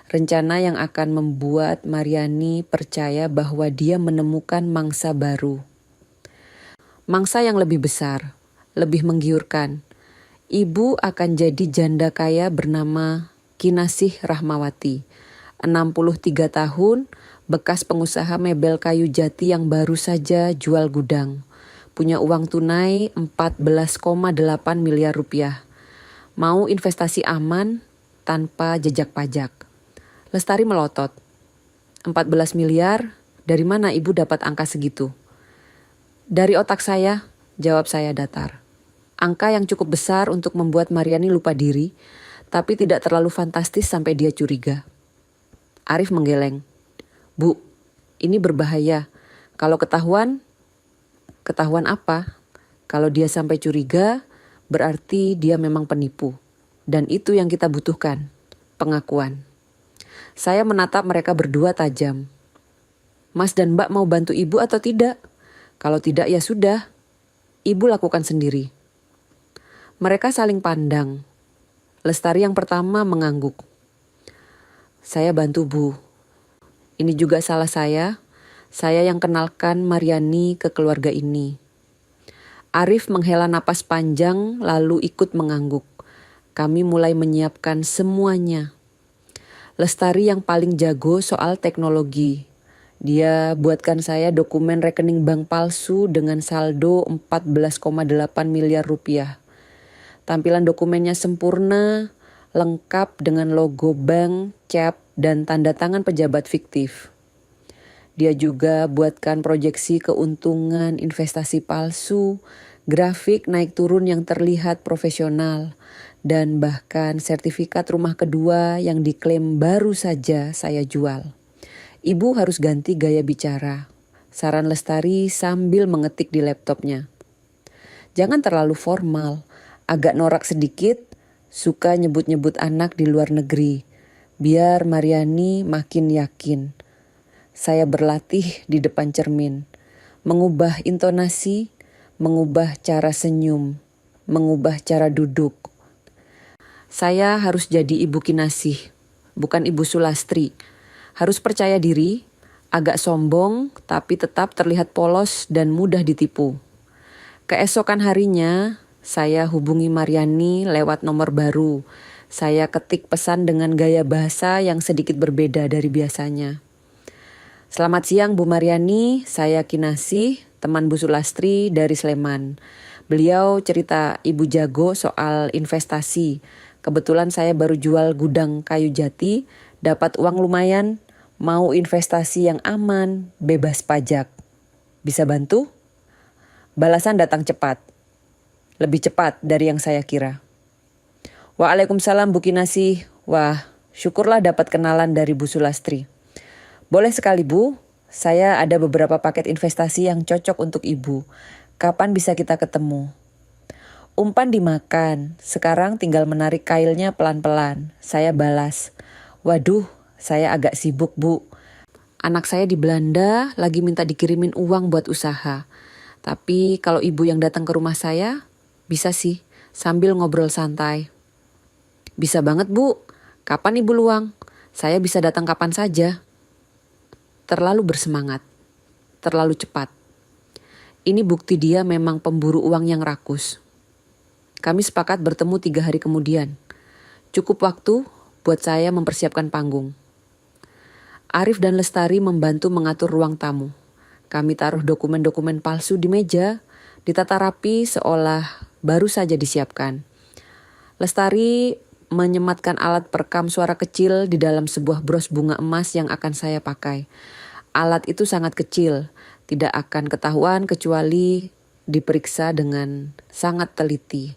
A: Rencana yang akan membuat Mariani percaya bahwa dia menemukan mangsa baru. Mangsa yang lebih besar, lebih menggiurkan. Ibu akan jadi janda kaya bernama Kinasih Rahmawati. 63 tahun, bekas pengusaha mebel kayu jati yang baru saja jual gudang. Punya uang tunai 14,8 miliar rupiah. Mau investasi aman tanpa jejak pajak. Lestari melotot. 14 miliar, dari mana ibu dapat angka segitu? Dari otak saya, jawab saya datar. Angka yang cukup besar untuk membuat Mariani lupa diri, tapi tidak terlalu fantastis sampai dia curiga. Arif menggeleng. Bu, ini berbahaya. Kalau ketahuan apa? Kalau dia sampai curiga, berarti dia memang penipu. Dan itu yang kita butuhkan, pengakuan. Saya menatap mereka berdua tajam. Mas dan Mbak mau bantu ibu atau tidak? Kalau tidak ya sudah, ibu lakukan sendiri. Mereka saling pandang. Lestari yang pertama mengangguk. Saya bantu Bu. Ini juga salah saya yang kenalkan Mariani ke keluarga ini. Arif menghela napas panjang lalu ikut mengangguk. Kami mulai menyiapkan semuanya. Lestari yang paling jago soal teknologi. Dia buatkan saya dokumen rekening bank palsu dengan saldo 14,8 miliar rupiah. Tampilan dokumennya sempurna, lengkap dengan logo bank, cap, dan tanda tangan pejabat fiktif. Dia juga buatkan proyeksi keuntungan investasi palsu, grafik naik turun yang terlihat profesional, dan bahkan sertifikat rumah kedua yang diklaim baru saja saya jual. Ibu harus ganti gaya bicara, saran Lestari sambil mengetik di laptopnya. Jangan terlalu formal, agak norak sedikit, suka nyebut-nyebut anak di luar negeri, biar Mariani makin yakin. Saya berlatih di depan cermin, mengubah intonasi, mengubah cara senyum, mengubah cara duduk. Saya harus jadi ibu Kinasih, bukan ibu Sulastri. Harus percaya diri, agak sombong, tapi tetap terlihat polos dan mudah ditipu. Keesokan harinya, saya hubungi Mariani lewat nomor baru. Saya ketik pesan dengan gaya bahasa yang sedikit berbeda dari biasanya. Selamat siang Bu Mariani, saya Kinasih, teman Bu Sulastri dari Sleman. Beliau cerita ibu jago soal investasi. Kebetulan saya baru jual gudang kayu jati, dapat uang lumayan, mau investasi yang aman, bebas pajak. Bisa bantu? Balasan datang cepat. Lebih cepat dari yang saya kira. Waalaikumsalam Bu Kinasih. Wah, syukurlah dapat kenalan dari Bu Sulastri. Boleh sekali Bu, saya ada beberapa paket investasi yang cocok untuk Ibu. Kapan bisa kita ketemu? Umpan dimakan, sekarang tinggal menarik kailnya pelan-pelan. Saya balas, waduh, saya agak sibuk Bu. Anak saya di Belanda lagi minta dikirimin uang buat usaha. Tapi kalau Ibu yang datang ke rumah saya, bisa sih, sambil ngobrol santai. Bisa banget Bu, kapan Ibu luang? Saya bisa datang kapan saja. Terlalu bersemangat, terlalu cepat. Ini bukti dia memang pemburu uang yang rakus. Kami sepakat bertemu 3 hari kemudian. Cukup waktu buat saya mempersiapkan panggung. Arif dan Lestari membantu mengatur ruang tamu. Kami taruh dokumen-dokumen palsu di meja, ditata rapi seolah baru saja disiapkan. Lestari menyematkan alat perekam suara kecil di dalam sebuah bros bunga emas yang akan saya pakai. Alat itu sangat kecil, tidak akan ketahuan kecuali diperiksa dengan sangat teliti.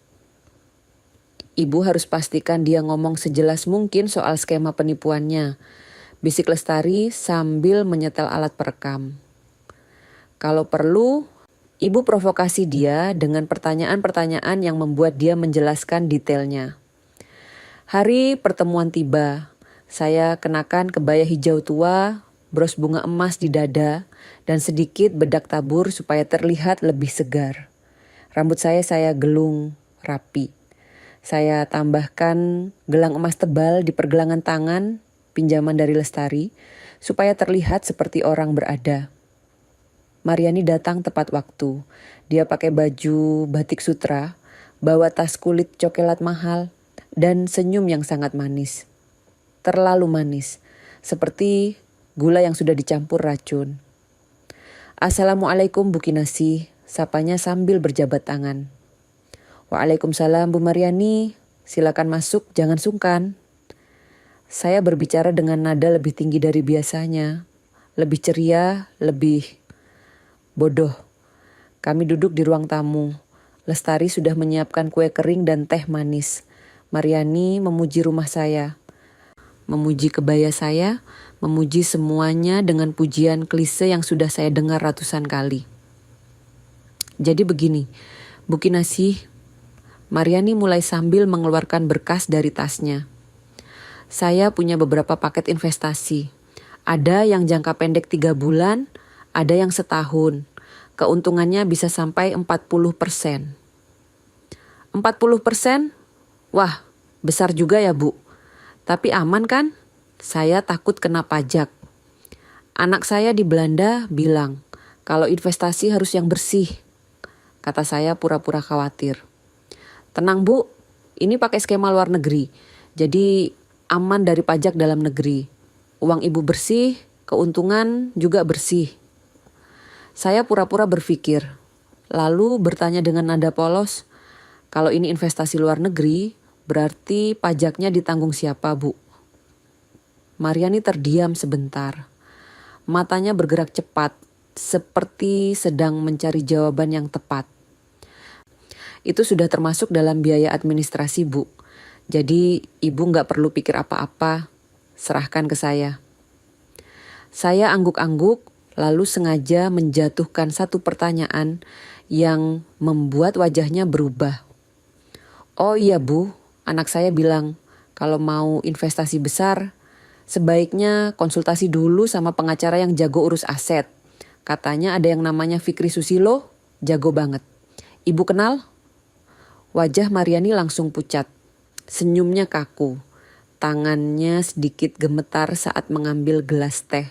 A: Ibu harus pastikan dia ngomong sejelas mungkin soal skema penipuannya. Bisik Lestari sambil menyetel alat perekam. Kalau perlu, Ibu provokasi dia dengan pertanyaan-pertanyaan yang membuat dia menjelaskan detailnya. Hari pertemuan tiba. Saya kenakan kebaya hijau tua, bros bunga emas di dada, dan sedikit bedak tabur supaya terlihat lebih segar. Rambut saya gelung rapi. Saya tambahkan gelang emas tebal di pergelangan tangan, pinjaman dari Lestari, supaya terlihat seperti orang berada. Mariani datang tepat waktu. Dia pakai baju batik sutra, bawa tas kulit coklat mahal, dan senyum yang sangat manis. Terlalu manis, seperti gula yang sudah dicampur racun. Assalamualaikum Bu Kinasih, sapanya sambil berjabat tangan. Waalaikumsalam Bu Mariani, silakan masuk, jangan sungkan. Saya berbicara dengan nada lebih tinggi dari biasanya, lebih ceria, lebih bodoh. Kami duduk di ruang tamu. Lestari sudah menyiapkan kue kering dan teh manis. Mariani memuji rumah saya, memuji kebaya saya, memuji semuanya dengan pujian klise yang sudah saya dengar ratusan kali. Jadi begini, Bu Kinasih, Mariani mulai sambil mengeluarkan berkas dari tasnya. Saya punya beberapa paket investasi. Ada yang jangka pendek 3 bulan, ada yang setahun. Keuntungannya bisa sampai 40%. 40%? Wah, besar juga ya Bu. Tapi aman kan? Saya takut kena pajak. Anak saya di Belanda bilang, kalau investasi harus yang bersih. Kata saya pura-pura khawatir. Tenang Bu, ini pakai skema luar negeri. Jadi aman dari pajak dalam negeri. Uang Ibu bersih, keuntungan juga bersih. Saya pura-pura berpikir, lalu bertanya dengan nada polos, kalau ini investasi luar negeri, berarti pajaknya ditanggung siapa Bu? Mariani terdiam sebentar. Matanya bergerak cepat, seperti sedang mencari jawaban yang tepat. Itu sudah termasuk dalam biaya administrasi Bu. Jadi Ibu gak perlu pikir apa-apa, serahkan ke saya. Saya angguk-angguk, lalu sengaja menjatuhkan satu pertanyaan yang membuat wajahnya berubah. Oh iya Bu, anak saya bilang kalau mau investasi besar, sebaiknya konsultasi dulu sama pengacara yang jago urus aset. Katanya ada yang namanya Fikri Susilo, jago banget. Ibu kenal? Wajah Mariani langsung pucat, senyumnya kaku. Tangannya sedikit gemetar saat mengambil gelas teh.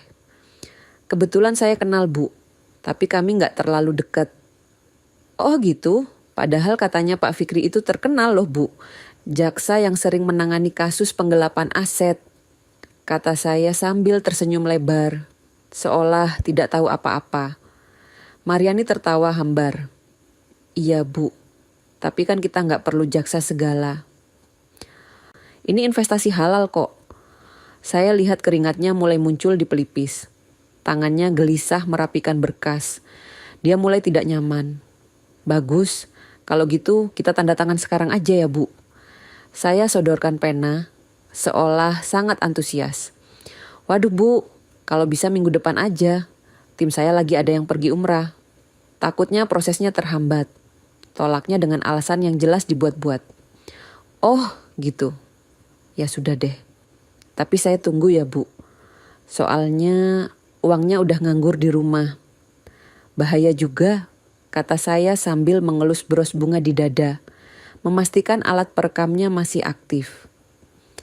A: Kebetulan saya kenal Bu, tapi kami gak terlalu dekat. Oh gitu? Padahal katanya Pak Fikri itu terkenal loh Bu. Jaksa yang sering menangani kasus penggelapan aset. Kata saya sambil tersenyum lebar, seolah tidak tahu apa-apa. Mariani tertawa hambar. Iya Bu, Tapi kan kita nggak perlu jaksa segala. Ini investasi halal kok. Saya lihat keringatnya mulai muncul di pelipis. Tangannya gelisah merapikan berkas. Dia mulai tidak nyaman. Bagus, kalau gitu kita tanda tangan sekarang aja ya Bu. Saya sodorkan pena, seolah sangat antusias. Waduh Bu, kalau bisa minggu depan aja. Tim saya lagi ada yang pergi umrah. Takutnya prosesnya terhambat. Tolaknya dengan alasan yang jelas dibuat-buat. Oh, gitu. Ya sudah deh. Tapi saya tunggu ya Bu. Soalnya uangnya udah nganggur di rumah. Bahaya juga, kata saya sambil mengelus bros bunga di dada. Memastikan alat perekamnya masih aktif.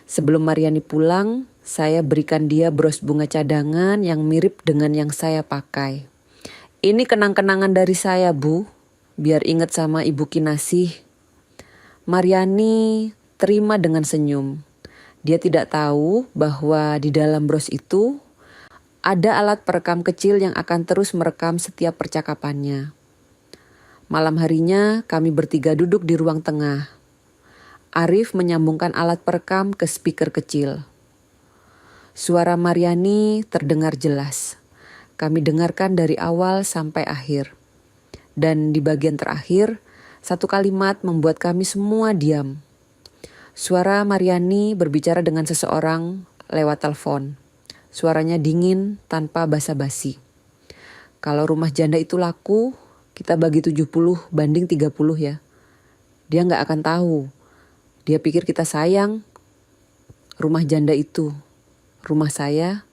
A: Sebelum Mariani pulang, saya berikan dia bros bunga cadangan yang mirip dengan yang saya pakai. Ini kenang-kenangan dari saya Bu, biar ingat sama Ibu Kinasih. Mariani terima dengan senyum. Dia tidak tahu bahwa di dalam bros itu ada alat perekam kecil yang akan terus merekam setiap percakapannya. Malam harinya kami bertiga duduk di ruang tengah. Arif menyambungkan alat perekam ke speaker kecil. Suara Mariani terdengar jelas. Kami dengarkan dari awal sampai akhir. Dan di bagian terakhir, satu kalimat membuat kami semua diam. Suara Mariani berbicara dengan seseorang lewat telepon. Suaranya dingin tanpa basa-basi. Kalau rumah janda itu laku, kita bagi 70 banding 30 ya. Dia gak akan tahu. Dia pikir kita sayang. Rumah janda itu, rumah saya.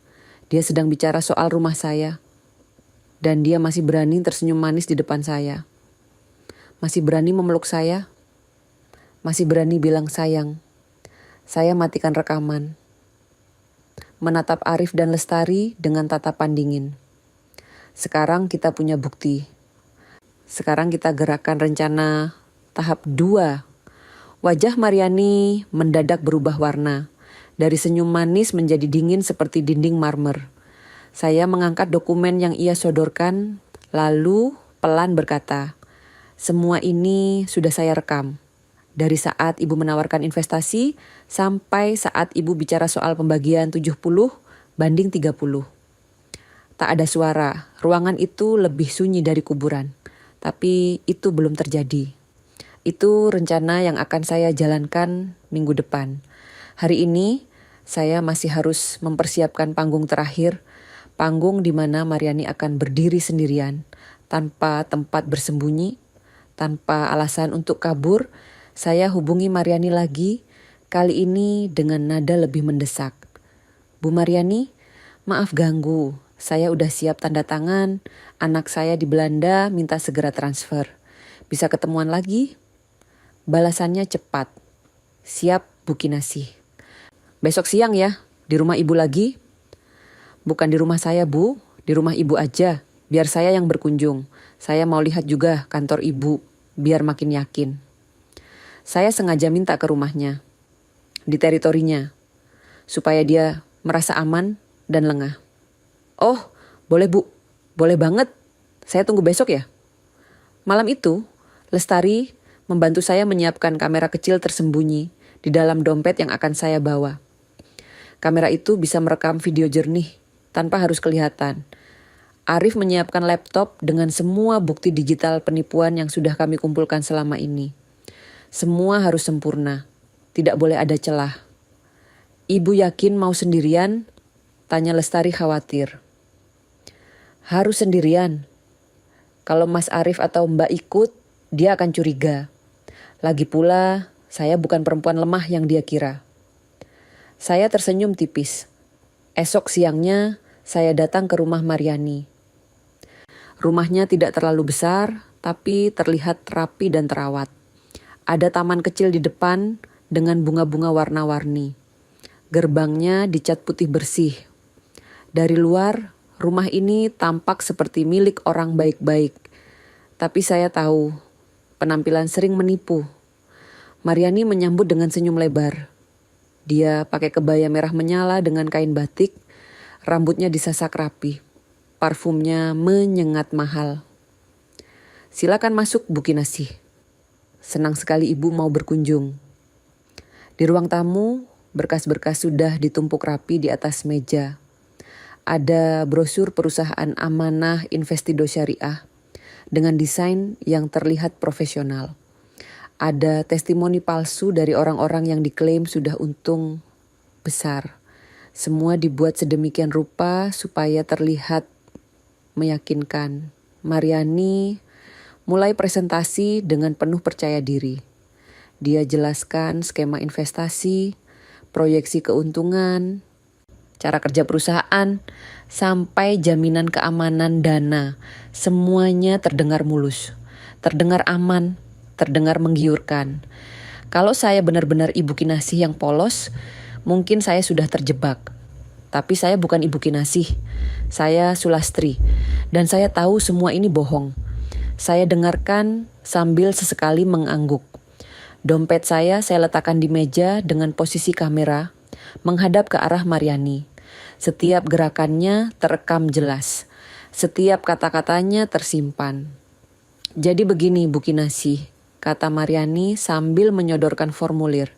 A: Dia sedang bicara soal rumah saya. Dan dia masih berani tersenyum manis di depan saya. Masih berani memeluk saya. Masih berani bilang sayang. Saya matikan rekaman. Menatap Arif dan Lestari dengan tatapan dingin. Sekarang kita punya bukti. Sekarang kita gerakkan rencana tahap 2. Wajah Mariani mendadak berubah warna. Dari senyum manis menjadi dingin seperti dinding marmer. Saya mengangkat dokumen yang ia sodorkan, lalu pelan berkata, semua ini sudah saya rekam. Dari saat Ibu menawarkan investasi sampai saat Ibu bicara soal pembagian 70 banding 30. Tak ada suara, ruangan itu lebih sunyi dari kuburan. Tapi itu belum terjadi. Itu rencana yang akan saya jalankan minggu depan. Hari ini saya masih harus mempersiapkan panggung terakhir. Panggung di mana Mariani akan berdiri sendirian. Tanpa tempat bersembunyi, tanpa alasan untuk kabur. Saya hubungi Mariani lagi, kali ini dengan nada lebih mendesak. Bu Mariani, maaf ganggu. Saya udah siap tanda tangan. Anak saya di Belanda minta segera transfer. Bisa ketemuan lagi? Balasannya cepat. Siap Bu Kinasih. Besok siang ya, di rumah Ibu lagi? Bukan di rumah saya Bu, di rumah Ibu aja. Biar saya yang berkunjung. Saya mau lihat juga kantor Ibu, biar makin yakin. Saya sengaja minta ke rumahnya, di teritorinya, supaya dia merasa aman dan lengah. Oh, boleh Bu, boleh banget. Saya tunggu besok ya. Malam itu, Lestari membantu saya menyiapkan kamera kecil tersembunyi di dalam dompet yang akan saya bawa. Kamera itu bisa merekam video jernih tanpa harus kelihatan. Arif menyiapkan laptop dengan semua bukti digital penipuan yang sudah kami kumpulkan selama ini. Semua harus sempurna, tidak boleh ada celah. Ibu yakin mau sendirian? Tanya Lestari khawatir. Harus sendirian. Kalau Mas Arif atau Mbak ikut, dia akan curiga. Lagi pula, saya bukan perempuan lemah yang dia kira. Saya tersenyum tipis. Esok siangnya, saya datang ke rumah Mariani. Rumahnya tidak terlalu besar, tapi terlihat rapi dan terawat. Ada taman kecil di depan dengan bunga-bunga warna-warni. Gerbangnya dicat putih bersih. Dari luar, rumah ini tampak seperti milik orang baik-baik. Tapi saya tahu, penampilan sering menipu. Mariani menyambut dengan senyum lebar. Dia pakai kebaya merah menyala dengan kain batik. Rambutnya disasak rapi. Parfumnya menyengat mahal. Silakan masuk Bu Kinasih. senang sekali ibu mau berkunjung. Di ruang tamu, berkas-berkas sudah ditumpuk rapi di atas meja. Ada brosur perusahaan Amanah Investido Syariah dengan desain yang terlihat profesional. Ada testimoni palsu dari orang-orang yang diklaim sudah untung besar. Semua dibuat sedemikian rupa supaya terlihat meyakinkan. Mariani mulai presentasi dengan penuh percaya diri. Dia jelaskan skema investasi, proyeksi keuntungan, cara kerja perusahaan, sampai jaminan keamanan dana. Semuanya terdengar mulus, terdengar aman, terdengar menggiurkan. Kalau saya benar-benar Ibu Kinasih yang polos, mungkin saya sudah terjebak. Tapi saya bukan Ibu Kinasih, saya Sulastri. Dan saya tahu semua ini bohong. Saya dengarkan sambil sesekali mengangguk. Dompet saya letakkan di meja dengan posisi kamera, menghadap ke arah Mariani. Setiap gerakannya terekam jelas. Setiap kata-katanya tersimpan. Jadi begini Bu Kinasih, kata Mariani sambil menyodorkan formulir.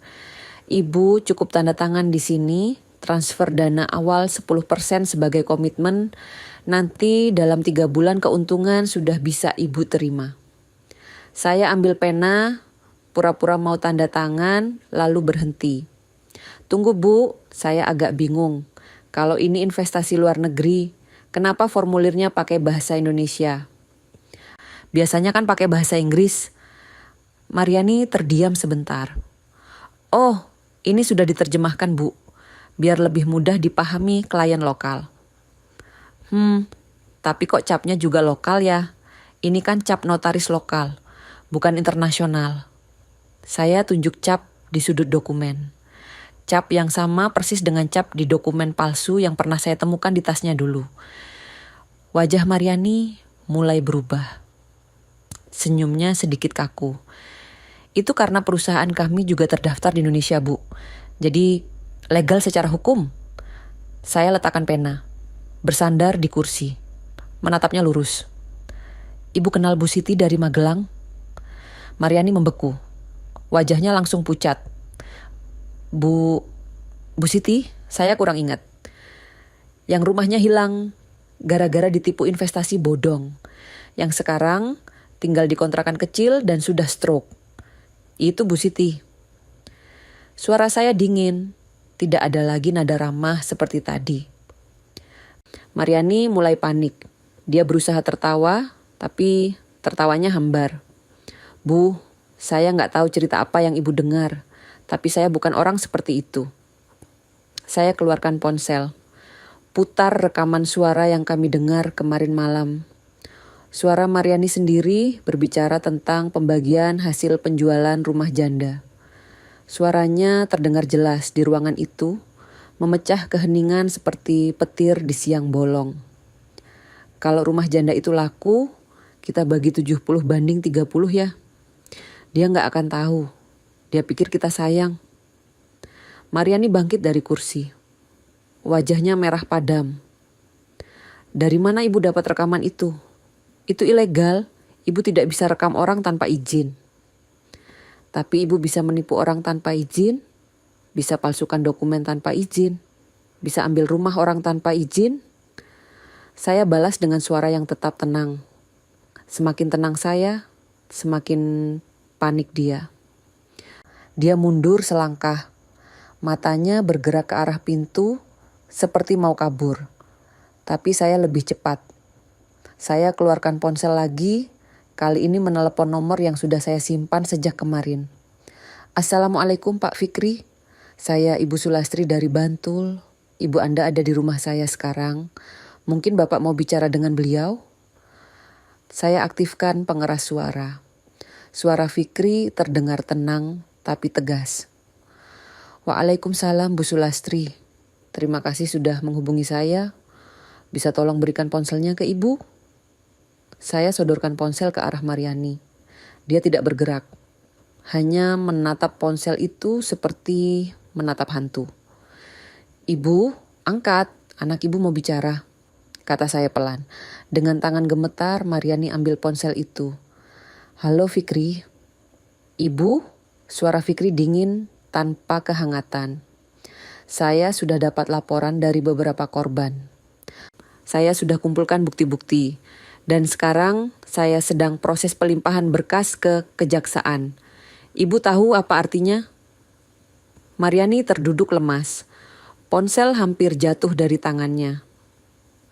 A: Ibu cukup tanda tangan di sini, transfer dana awal 10% sebagai komitmen, nanti dalam 3 bulan keuntungan sudah bisa Ibu terima. Saya ambil pena, pura-pura mau tanda tangan, lalu berhenti. Tunggu Bu, saya agak bingung. Kalau ini investasi luar negeri, kenapa formulirnya pakai bahasa Indonesia? Biasanya kan pakai bahasa Inggris. Mariani terdiam sebentar. Oh, ini sudah diterjemahkan Bu, biar lebih mudah dipahami klien lokal. Tapi kok capnya juga lokal ya? Ini kan cap notaris lokal, bukan internasional. Saya tunjuk cap di sudut dokumen. Cap yang sama persis dengan cap di dokumen palsu yang pernah saya temukan di tasnya dulu. Wajah Mariani mulai berubah. Senyumnya sedikit kaku. Itu karena perusahaan kami juga terdaftar di Indonesia, Bu. Jadi legal secara hukum. Saya letakkan pena, bersandar di kursi, menatapnya lurus. Ibu kenal Bu Siti dari Magelang? Mariani membeku. Wajahnya langsung pucat. Bu Siti, saya kurang ingat. Yang rumahnya hilang gara-gara ditipu investasi bodong. Yang sekarang tinggal di kontrakan kecil dan sudah stroke. Itu Bu Siti. Suara saya dingin, tidak ada lagi nada ramah seperti tadi. Mariani mulai panik. Dia berusaha tertawa, tapi tertawanya hambar. Bu, saya nggak tahu cerita apa yang Ibu dengar, tapi saya bukan orang seperti itu. Saya keluarkan ponsel, putar rekaman suara yang kami dengar kemarin malam. Suara Mariani sendiri berbicara tentang pembagian hasil penjualan rumah janda. Suaranya terdengar jelas di ruangan itu, memecah keheningan seperti petir di siang bolong. Kalau rumah janda itu laku, kita bagi 70/30 ya. Dia gak akan tahu. Dia pikir kita sayang. Mariani bangkit dari kursi. Wajahnya merah padam. Dari mana Ibu dapat rekaman itu? Itu ilegal. Ibu tidak bisa rekam orang tanpa izin. Tapi Ibu bisa menipu orang tanpa izin. Bisa palsukan dokumen tanpa izin. Bisa ambil rumah orang tanpa izin. Saya balas dengan suara yang tetap tenang. Semakin tenang saya, semakin panik dia. Dia mundur selangkah. Matanya bergerak ke arah pintu seperti mau kabur. Tapi saya lebih cepat. Saya keluarkan ponsel lagi, kali ini menelepon nomor yang sudah saya simpan sejak kemarin. Assalamualaikum Pak Fikri. Saya Ibu Sulastri dari Bantul. Ibu Anda ada di rumah saya sekarang. Mungkin Bapak mau bicara dengan beliau? Saya aktifkan pengeras suara. Suara Fikri terdengar tenang tapi tegas. Waalaikumsalam Bu Sulastri. Terima kasih sudah menghubungi saya. Bisa tolong berikan ponselnya ke Ibu? Saya sodorkan ponsel ke arah Mariani. Dia tidak bergerak. Hanya menatap ponsel itu seperti menatap hantu. Ibu, angkat. Anak Ibu mau bicara. Kata saya pelan. Dengan tangan gemetar, Mariani ambil ponsel itu. Halo Fikri. Ibu, suara Fikri dingin tanpa kehangatan. Saya sudah dapat laporan dari beberapa korban. Saya sudah kumpulkan bukti-bukti. Dan sekarang saya sedang proses pelimpahan berkas ke kejaksaan. Ibu tahu apa artinya? Mariani terduduk lemas. Ponsel hampir jatuh dari tangannya.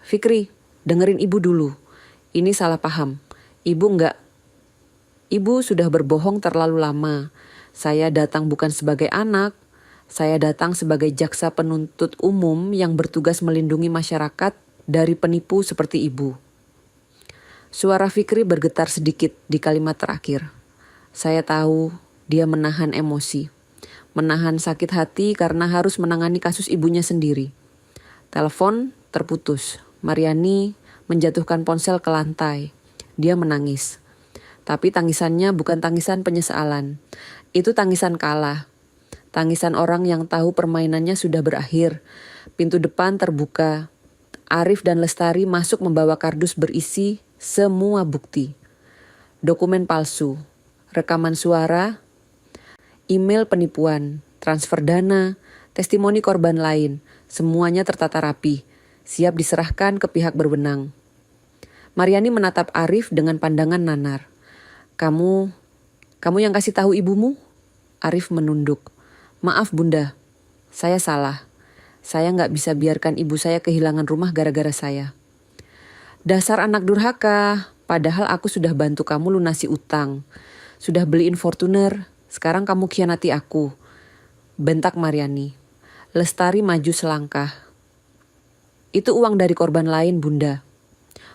A: Fikri, dengerin ibu dulu. Ini salah paham. Ibu sudah berbohong terlalu lama. Saya datang bukan sebagai anak. Saya datang sebagai jaksa penuntut umum yang bertugas melindungi masyarakat dari penipu seperti ibu. Suara Fikri bergetar sedikit di kalimat terakhir. Saya tahu dia menahan emosi. Menahan sakit hati karena harus menangani kasus ibunya sendiri. Telepon terputus. Mariani menjatuhkan ponsel ke lantai. Dia menangis. Tapi tangisannya bukan tangisan penyesalan. Itu tangisan kalah. Tangisan orang yang tahu permainannya sudah berakhir. Pintu depan terbuka. Arif dan Lestari masuk membawa kardus berisi semua bukti. Dokumen palsu, rekaman suara, email penipuan, transfer dana, testimoni korban lain. Semuanya tertata rapi, siap diserahkan ke pihak berwenang. Mariani menatap Arif dengan pandangan nanar. Kamu yang kasih tahu ibumu? Arif menunduk. Maaf bunda, saya salah. Saya nggak bisa biarkan ibu saya kehilangan rumah gara-gara saya. Dasar anak durhaka, padahal aku sudah bantu kamu lunasi utang. Sudah beliin Fortuner, sekarang kamu khianati aku. Bentak Mariani. Lestari maju selangkah. Itu uang dari korban lain bunda.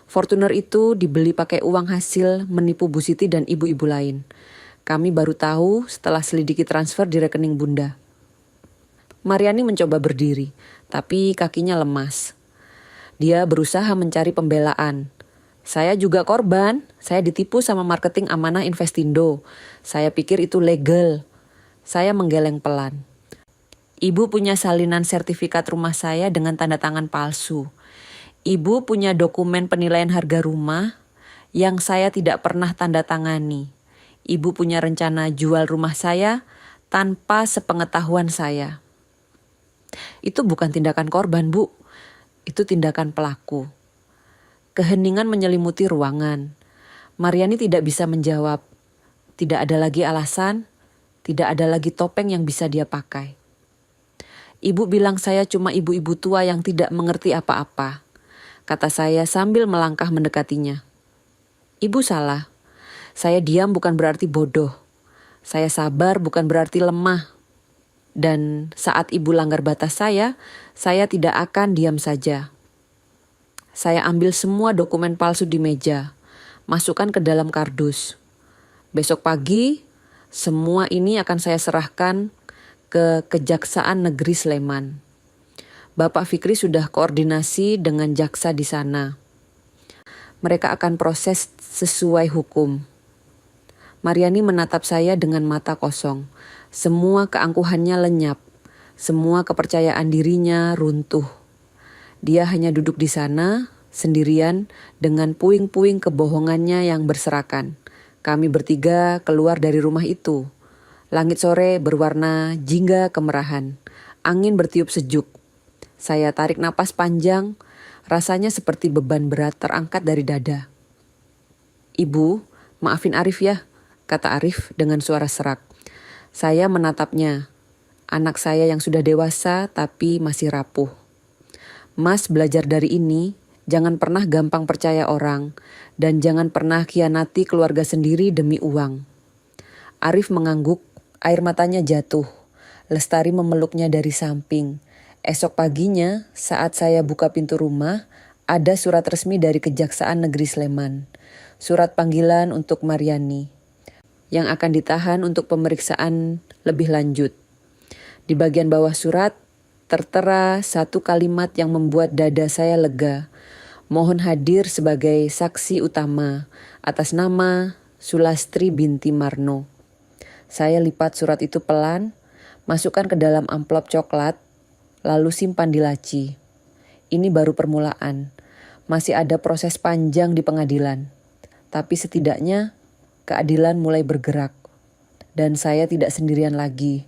A: Fortuner itu dibeli pakai uang hasil menipu Bu Siti dan ibu-ibu lain. Kami baru tahu setelah selidiki transfer di rekening bunda. Mariani mencoba berdiri, tapi kakinya lemas. Dia berusaha mencari pembelaan. Saya juga korban, saya ditipu sama marketing amanah Investindo. Saya pikir itu legal. Saya menggeleng pelan. Ibu punya salinan sertifikat rumah saya dengan tanda tangan palsu. Ibu punya dokumen penilaian harga rumah yang saya tidak pernah tanda tangani. Ibu punya rencana jual rumah saya tanpa sepengetahuan saya. Itu bukan tindakan korban, Bu. Itu tindakan pelaku. Keheningan menyelimuti ruangan. Mariani tidak bisa menjawab. Tidak ada lagi alasan, tidak ada lagi topeng yang bisa dia pakai. Ibu bilang saya cuma ibu-ibu tua yang tidak mengerti apa-apa, kata saya sambil melangkah mendekatinya. Ibu salah. Saya diam bukan berarti bodoh. Saya sabar bukan berarti lemah. Dan saat ibu langgar batas saya tidak akan diam saja. Saya ambil semua dokumen palsu di meja, masukkan ke dalam kardus. Besok pagi, semua ini akan saya serahkan ke Kejaksaan Negeri Sleman. Bapak Fikri sudah koordinasi dengan jaksa di sana. Mereka akan proses sesuai hukum. Mariani menatap saya dengan mata kosong. Semua keangkuhannya lenyap. Semua kepercayaan dirinya runtuh. Dia hanya duduk di sana, sendirian, dengan puing-puing kebohongannya yang berserakan. Kami bertiga keluar dari rumah itu. Langit sore berwarna jingga kemerahan. Angin bertiup sejuk. Saya tarik napas panjang, rasanya seperti beban berat terangkat dari dada. Ibu, maafin Arif ya, kata Arif dengan suara serak. Saya menatapnya. Anak saya yang sudah dewasa tapi masih rapuh. Mas belajar dari ini, jangan pernah gampang percaya orang. Dan jangan pernah khianati keluarga sendiri demi uang. Arif mengangguk, air matanya jatuh. Lestari memeluknya dari samping. Esok paginya, saat saya buka pintu rumah, ada surat resmi dari Kejaksaan Negeri Sleman. Surat panggilan untuk Mariani, yang akan ditahan untuk pemeriksaan lebih lanjut. Di bagian bawah surat, tertera satu kalimat yang membuat dada saya lega. Mohon hadir sebagai saksi utama atas nama Sulastri binti Marno. Saya lipat surat itu pelan, masukkan ke dalam amplop coklat, lalu simpan di laci. Ini baru permulaan. Masih ada proses panjang di pengadilan. Tapi setidaknya keadilan mulai bergerak. Dan saya tidak sendirian lagi.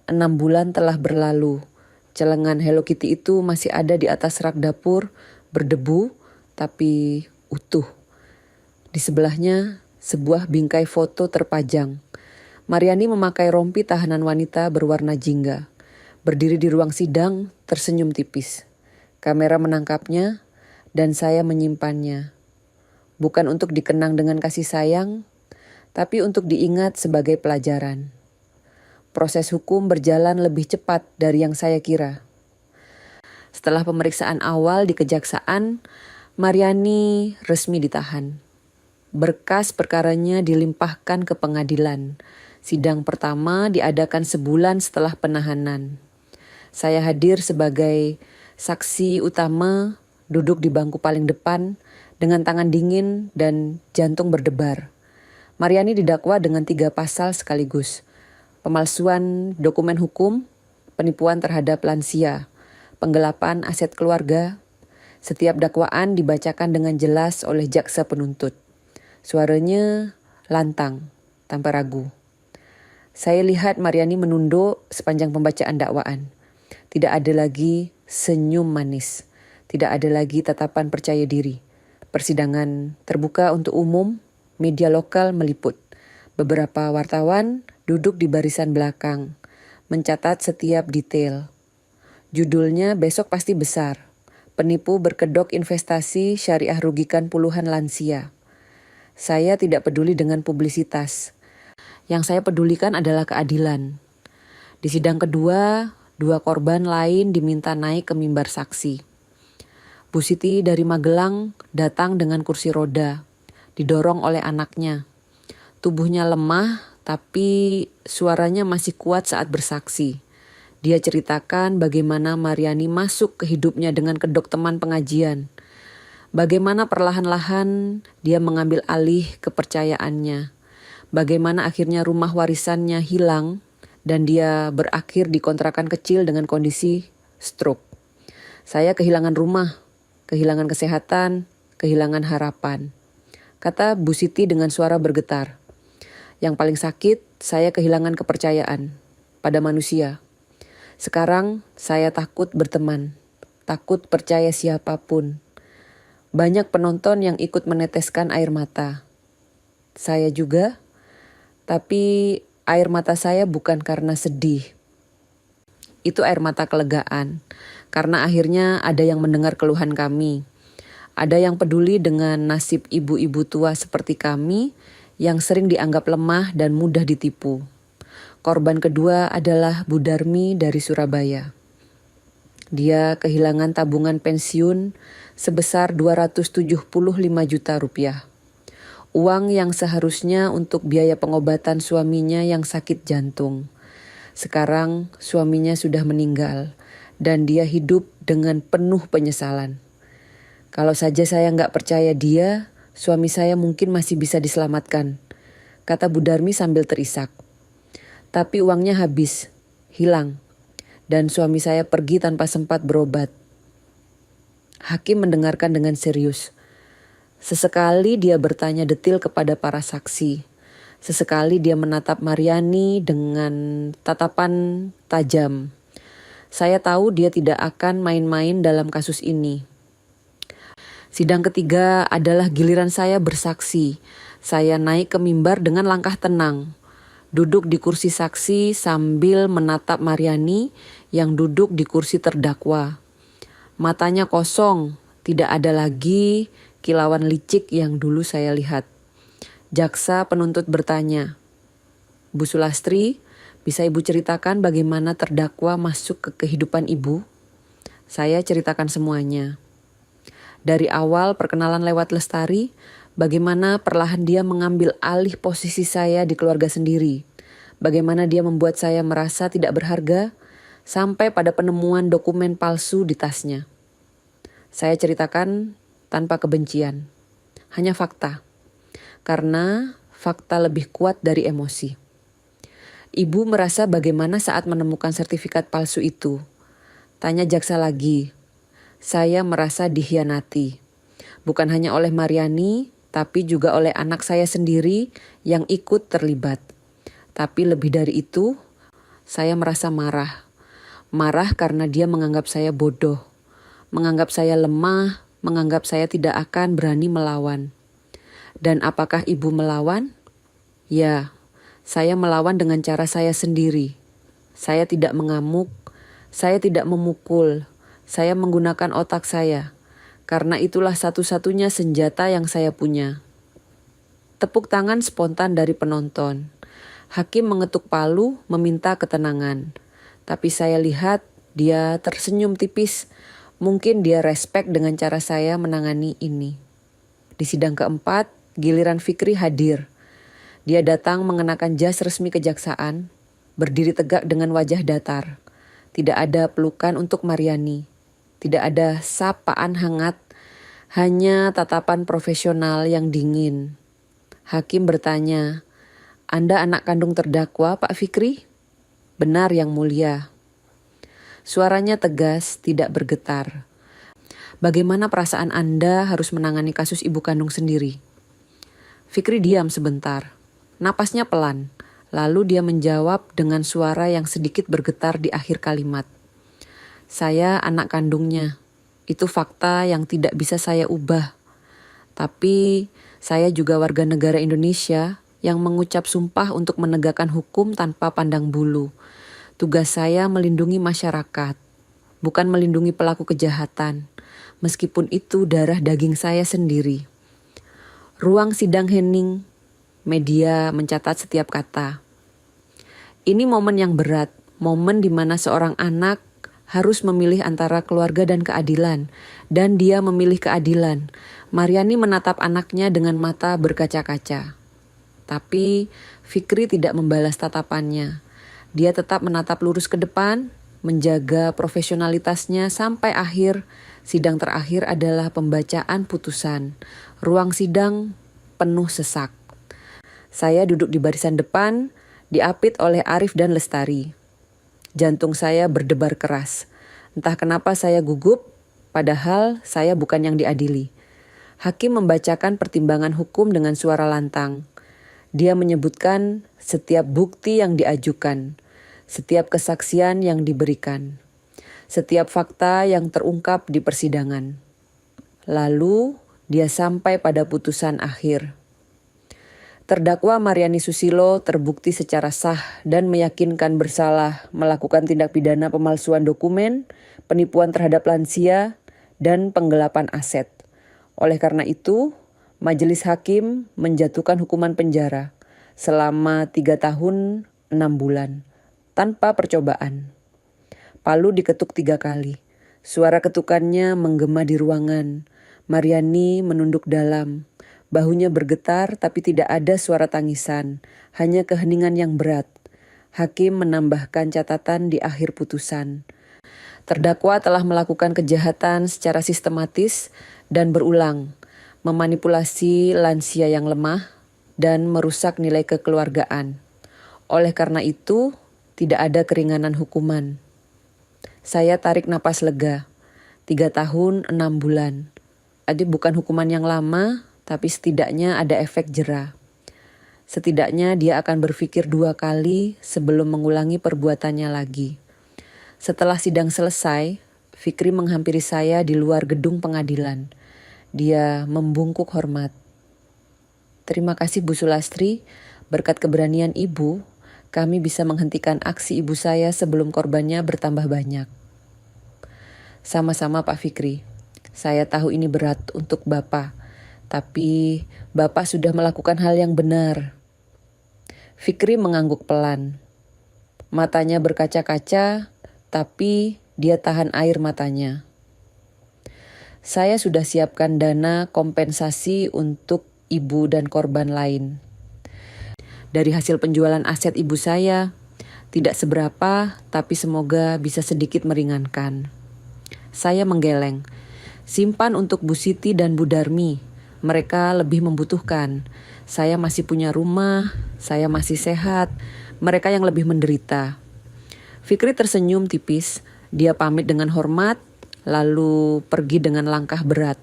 A: 6 bulan telah berlalu. Celengan Hello Kitty itu masih ada di atas rak dapur, berdebu, tapi utuh. Di sebelahnya, sebuah bingkai foto terpajang. Mariani memakai rompi tahanan wanita berwarna jingga. Berdiri di ruang sidang, tersenyum tipis. Kamera menangkapnya, dan saya menyimpannya. Bukan untuk dikenang dengan kasih sayang, tapi untuk diingat sebagai pelajaran. Proses hukum berjalan lebih cepat dari yang saya kira. Setelah pemeriksaan awal di kejaksaan, Mariani resmi ditahan. Berkas perkaranya dilimpahkan ke pengadilan. Sidang pertama diadakan sebulan setelah penahanan. Saya hadir sebagai saksi utama, duduk di bangku paling depan, dengan tangan dingin dan jantung berdebar. Mariani didakwa dengan 3 pasal sekaligus. Pemalsuan dokumen hukum, penipuan terhadap lansia, penggelapan aset keluarga. Setiap dakwaan dibacakan dengan jelas oleh jaksa penuntut. Suaranya lantang, tanpa ragu. Saya lihat Mariani menunduk sepanjang pembacaan dakwaan. Tidak ada lagi senyum manis. Tidak ada lagi tatapan percaya diri. Persidangan terbuka untuk umum, media lokal meliput. Beberapa wartawan duduk di barisan belakang, mencatat setiap detail. Judulnya besok pasti besar. Penipu berkedok investasi syariah rugikan puluhan lansia. Saya tidak peduli dengan publisitas. Yang saya pedulikan adalah keadilan. Di sidang kedua, 2 korban lain diminta naik ke mimbar saksi. Bu Siti dari Magelang datang dengan kursi roda, didorong oleh anaknya. Tubuhnya lemah, tapi suaranya masih kuat saat bersaksi. Dia ceritakan bagaimana Mariani masuk ke hidupnya dengan kedok teman pengajian. Bagaimana perlahan-lahan dia mengambil alih kepercayaannya. Bagaimana akhirnya rumah warisannya hilang dan dia berakhir di kontrakan kecil dengan kondisi stroke. Saya kehilangan rumah, kehilangan kesehatan, kehilangan harapan. Kata Bu Siti dengan suara bergetar. Yang paling sakit, saya kehilangan kepercayaan pada manusia. Sekarang saya takut berteman, takut percaya siapapun. Banyak penonton yang ikut meneteskan air mata. Saya juga, tapi air mata saya bukan karena sedih. Itu air mata kelegaan, karena akhirnya ada yang mendengar keluhan kami. Ada yang peduli dengan nasib ibu-ibu tua seperti kami yang sering dianggap lemah dan mudah ditipu. Korban kedua adalah Bu Darmi dari Surabaya. Dia kehilangan tabungan pensiun sebesar 275 juta rupiah. Uang yang seharusnya untuk biaya pengobatan suaminya yang sakit jantung. Sekarang suaminya sudah meninggal dan dia hidup dengan penuh penyesalan. Kalau saja saya nggak percaya dia, suami saya mungkin masih bisa diselamatkan, kata Bu Darmi sambil terisak. Tapi uangnya habis, hilang, dan suami saya pergi tanpa sempat berobat. Hakim mendengarkan dengan serius. Sesekali dia bertanya detil kepada para saksi. Sesekali dia menatap Mariani dengan tatapan tajam. Saya tahu dia tidak akan main-main dalam kasus ini. Sidang ketiga adalah giliran saya bersaksi. Saya naik ke mimbar dengan langkah tenang. Duduk di kursi saksi sambil menatap Mariani yang duduk di kursi terdakwa. Matanya kosong, tidak ada lagi kilauan licik yang dulu saya lihat. Jaksa penuntut bertanya, Bu Sulastri, bisa Ibu ceritakan bagaimana terdakwa masuk ke kehidupan Ibu? Saya ceritakan semuanya. Dari awal perkenalan lewat Lestari, bagaimana perlahan dia mengambil alih posisi saya di keluarga sendiri. Bagaimana dia membuat saya merasa tidak berharga, sampai pada penemuan dokumen palsu di tasnya. Saya ceritakan tanpa kebencian, hanya fakta. Karena fakta lebih kuat dari emosi. Ibu merasa bagaimana saat menemukan sertifikat palsu itu? Tanya jaksa lagi. Saya merasa dikhianati. Bukan hanya oleh Mariani, tapi juga oleh anak saya sendiri yang ikut terlibat. Tapi lebih dari itu, saya merasa marah. Marah karena dia menganggap saya bodoh, menganggap saya lemah, menganggap saya tidak akan berani melawan. Dan apakah ibu melawan? Ya, saya melawan dengan cara saya sendiri. Saya tidak mengamuk, saya tidak memukul, saya menggunakan otak saya. Karena itulah satu-satunya senjata yang saya punya. Tepuk tangan spontan dari penonton. Hakim mengetuk palu meminta ketenangan. Tapi saya lihat dia tersenyum tipis. Mungkin dia respek dengan cara saya menangani ini. Di sidang keempat, giliran Fikri hadir. Dia datang mengenakan jas resmi kejaksaan, berdiri tegak dengan wajah datar. Tidak ada pelukan untuk Mariani. Tidak ada sapaan hangat, hanya tatapan profesional yang dingin. Hakim bertanya, "Anda anak kandung terdakwa, Pak Fikri?" "Benar, Yang Mulia." Suaranya tegas, tidak bergetar. "Bagaimana perasaan Anda harus menangani kasus ibu kandung sendiri?" Fikri diam sebentar. Napasnya pelan, lalu dia menjawab dengan suara yang sedikit bergetar di akhir kalimat. "Saya anak kandungnya. Itu fakta yang tidak bisa saya ubah. Tapi saya juga warga negara Indonesia yang mengucap sumpah untuk menegakkan hukum tanpa pandang bulu. Tugas saya melindungi masyarakat, bukan melindungi pelaku kejahatan, meskipun itu darah daging saya sendiri." Ruang sidang hening. Media mencatat setiap kata. Ini momen yang berat, momen di mana seorang anak harus memilih antara keluarga dan keadilan, dan dia memilih keadilan. Mariani menatap anaknya dengan mata berkaca-kaca. Tapi Fikri tidak membalas tatapannya. Dia tetap menatap lurus ke depan, menjaga profesionalitasnya sampai akhir. Sidang terakhir adalah pembacaan putusan. Ruang sidang penuh sesak. Saya duduk di barisan depan, diapit oleh Arif dan Lestari. Jantung saya berdebar keras. Entah kenapa saya gugup, padahal saya bukan yang diadili. Hakim membacakan pertimbangan hukum dengan suara lantang. Dia menyebutkan setiap bukti yang diajukan, setiap kesaksian yang diberikan, setiap fakta yang terungkap di persidangan. Lalu dia sampai pada putusan akhir. Terdakwa Mariani Susilo terbukti secara sah dan meyakinkan bersalah melakukan tindak pidana pemalsuan dokumen, penipuan terhadap lansia, dan penggelapan aset. Oleh karena itu, Majelis Hakim menjatuhkan hukuman penjara selama 3 tahun 6 bulan, tanpa percobaan. Palu diketuk 3 kali. Suara ketukannya menggema di ruangan. Mariani menunduk dalam. Bahunya bergetar tapi tidak ada suara tangisan, hanya keheningan yang berat. Hakim menambahkan catatan di akhir putusan. Terdakwa telah melakukan kejahatan secara sistematis dan berulang, memanipulasi lansia yang lemah dan merusak nilai kekeluargaan. Oleh karena itu, tidak ada keringanan hukuman. Saya tarik napas lega. 3 tahun 6 bulan. Ada bukan hukuman yang lama, tapi setidaknya ada efek jera. Setidaknya dia akan berpikir 2 kali sebelum mengulangi perbuatannya lagi. Setelah sidang selesai, Fikri menghampiri saya di luar gedung pengadilan. Dia membungkuk hormat. "Terima kasih Bu Sulastri, berkat keberanian Ibu, kami bisa menghentikan aksi ibu saya sebelum korbannya bertambah banyak." "Sama-sama Pak Fikri, saya tahu ini berat untuk Bapak. Tapi Bapak sudah melakukan hal yang benar." Fikri mengangguk pelan. Matanya berkaca-kaca, tapi dia tahan air matanya. "Saya sudah siapkan dana kompensasi untuk ibu dan korban lain. Dari hasil penjualan aset ibu saya, tidak seberapa, tapi semoga bisa sedikit meringankan." Saya menggeleng. "Simpan untuk Bu Siti dan Bu Darmi. Mereka lebih membutuhkan. Saya masih punya rumah, saya masih sehat. Mereka yang lebih menderita." Fikri tersenyum tipis. Dia pamit dengan hormat, lalu pergi dengan langkah berat.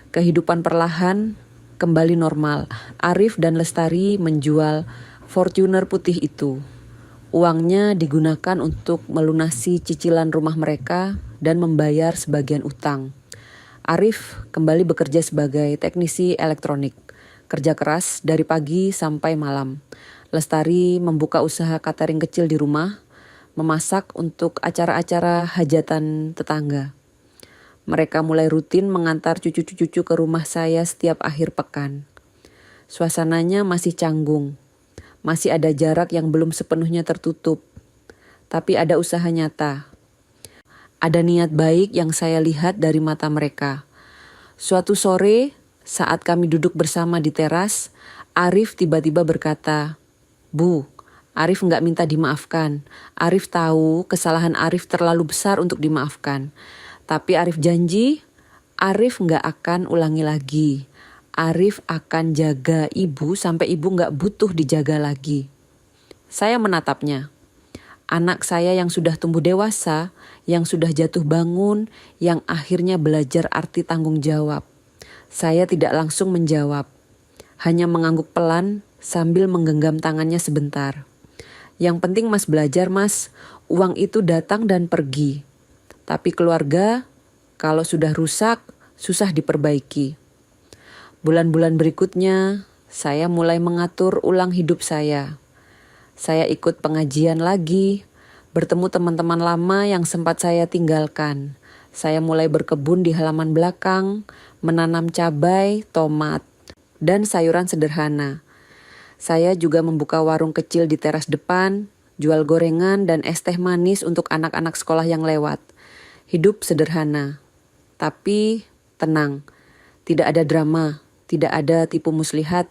A: Kehidupan perlahan kembali normal. Arif dan Lestari menjual Fortuner putih itu. Uangnya digunakan untuk melunasi cicilan rumah mereka dan membayar sebagian utang. Arif kembali bekerja sebagai teknisi elektronik. Kerja keras dari pagi sampai malam. Lestari membuka usaha catering kecil di rumah, memasak untuk acara-acara hajatan tetangga. Mereka mulai rutin mengantar cucu-cucu ke rumah saya setiap akhir pekan. Suasananya masih canggung. Masih ada jarak yang belum sepenuhnya tertutup. Tapi ada usaha nyata. Ada niat baik yang saya lihat dari mata mereka. Suatu sore, saat kami duduk bersama di teras, Arif tiba-tiba berkata, "Bu, Arif nggak minta dimaafkan. Arif tahu kesalahan Arif terlalu besar untuk dimaafkan. Tapi Arif janji, Arif nggak akan ulangi lagi. Arif akan jaga ibu sampai ibu nggak butuh dijaga lagi." Saya menatapnya. Anak saya yang sudah tumbuh dewasa, yang sudah jatuh bangun, yang akhirnya belajar arti tanggung jawab. Saya tidak langsung menjawab, hanya mengangguk pelan sambil menggenggam tangannya sebentar. "Yang penting Mas belajar Mas, uang itu datang dan pergi. Tapi keluarga, kalau sudah rusak, susah diperbaiki." Bulan-bulan berikutnya, saya mulai mengatur ulang hidup saya. Saya ikut pengajian lagi, bertemu teman-teman lama yang sempat saya tinggalkan. Saya mulai berkebun di halaman belakang, menanam cabai, tomat, dan sayuran sederhana. Saya juga membuka warung kecil di teras depan, jual gorengan dan es teh manis untuk anak-anak sekolah yang lewat. Hidup sederhana, tapi tenang. Tidak ada drama, tidak ada tipu muslihat.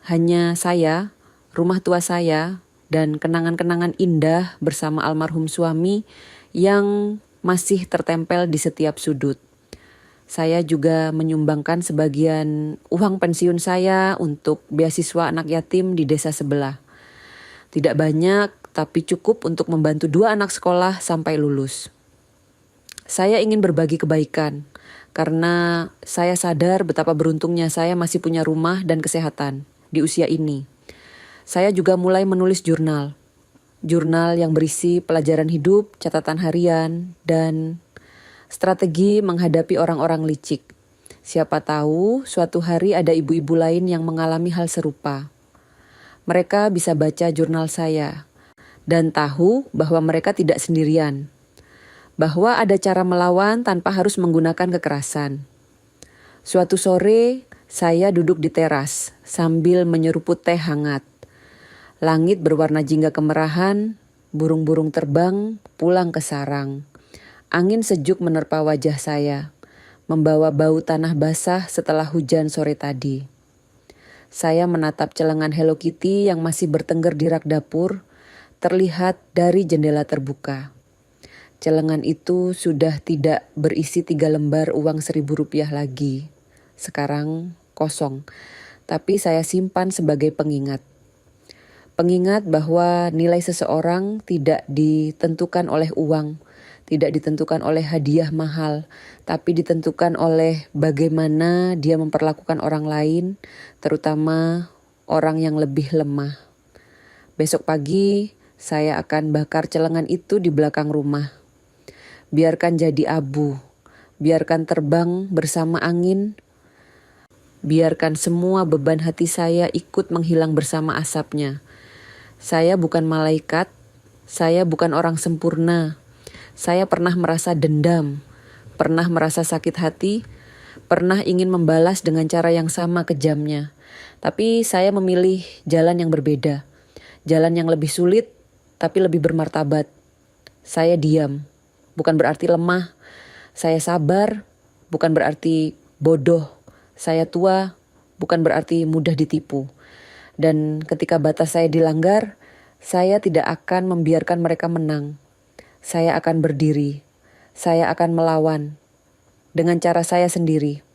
A: Hanya saya, rumah tua saya, dan kenangan-kenangan indah bersama almarhum suami yang masih tertempel di setiap sudut. Saya juga menyumbangkan sebagian uang pensiun saya untuk beasiswa anak yatim di desa sebelah. Tidak banyak, tapi cukup untuk membantu 2 anak sekolah sampai lulus. Saya ingin berbagi kebaikan, karena saya sadar betapa beruntungnya saya masih punya rumah dan kesehatan di usia ini. Saya juga mulai menulis jurnal. Jurnal yang berisi pelajaran hidup, catatan harian, dan strategi menghadapi orang-orang licik. Siapa tahu suatu hari ada ibu-ibu lain yang mengalami hal serupa. Mereka bisa baca jurnal saya dan tahu bahwa mereka tidak sendirian. Bahwa ada cara melawan tanpa harus menggunakan kekerasan. Suatu sore, saya duduk di teras sambil menyeruput teh hangat. Langit berwarna jingga kemerahan, burung-burung terbang pulang ke sarang. Angin sejuk menerpa wajah saya, membawa bau tanah basah setelah hujan sore tadi. Saya menatap celengan Hello Kitty yang masih bertengger di rak dapur, terlihat dari jendela terbuka. Celengan itu sudah tidak berisi 3 lembar uang Rp1.000 lagi. Sekarang kosong, tapi saya simpan sebagai pengingat. Pengingat bahwa nilai seseorang tidak ditentukan oleh uang, tidak ditentukan oleh hadiah mahal, tapi ditentukan oleh bagaimana dia memperlakukan orang lain, terutama orang yang lebih lemah. Besok pagi, saya akan bakar celengan itu di belakang rumah. Biarkan jadi abu, biarkan terbang bersama angin, biarkan semua beban hati saya ikut menghilang bersama asapnya. Saya bukan malaikat, saya bukan orang sempurna. Saya pernah merasa dendam, pernah merasa sakit hati, pernah ingin membalas dengan cara yang sama kejamnya. Tapi saya memilih jalan yang berbeda, jalan yang lebih sulit tapi lebih bermartabat. Saya diam, bukan berarti lemah. Saya sabar, bukan berarti bodoh. Saya tua, bukan berarti mudah ditipu. Dan ketika batas saya dilanggar, saya tidak akan membiarkan mereka menang. Saya akan berdiri. Saya akan melawan. Dengan cara saya sendiri.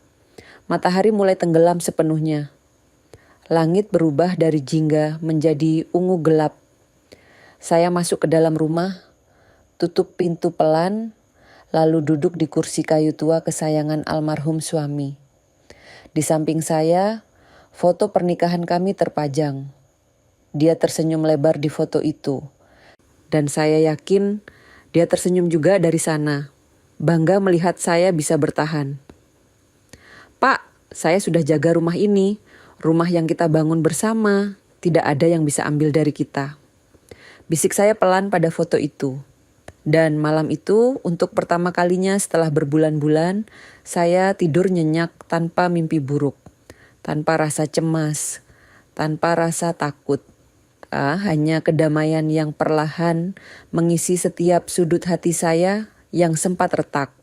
A: Matahari mulai tenggelam sepenuhnya. Langit berubah dari jingga menjadi ungu gelap. Saya masuk ke dalam rumah, tutup pintu pelan, lalu duduk di kursi kayu tua kesayangan almarhum suami. Di samping saya, foto pernikahan kami terpajang. Dia tersenyum lebar di foto itu. Dan saya yakin dia tersenyum juga dari sana. Bangga melihat saya bisa bertahan. Pak, saya sudah jaga rumah ini. Rumah yang kita bangun bersama. Tidak ada yang bisa ambil dari kita. Bisik saya pelan pada foto itu. Dan malam itu, untuk pertama kalinya setelah berbulan-bulan, saya tidur nyenyak tanpa mimpi buruk. Tanpa rasa cemas. Tanpa rasa takut. Hanya kedamaian yang perlahan mengisi setiap sudut hati saya yang sempat retak.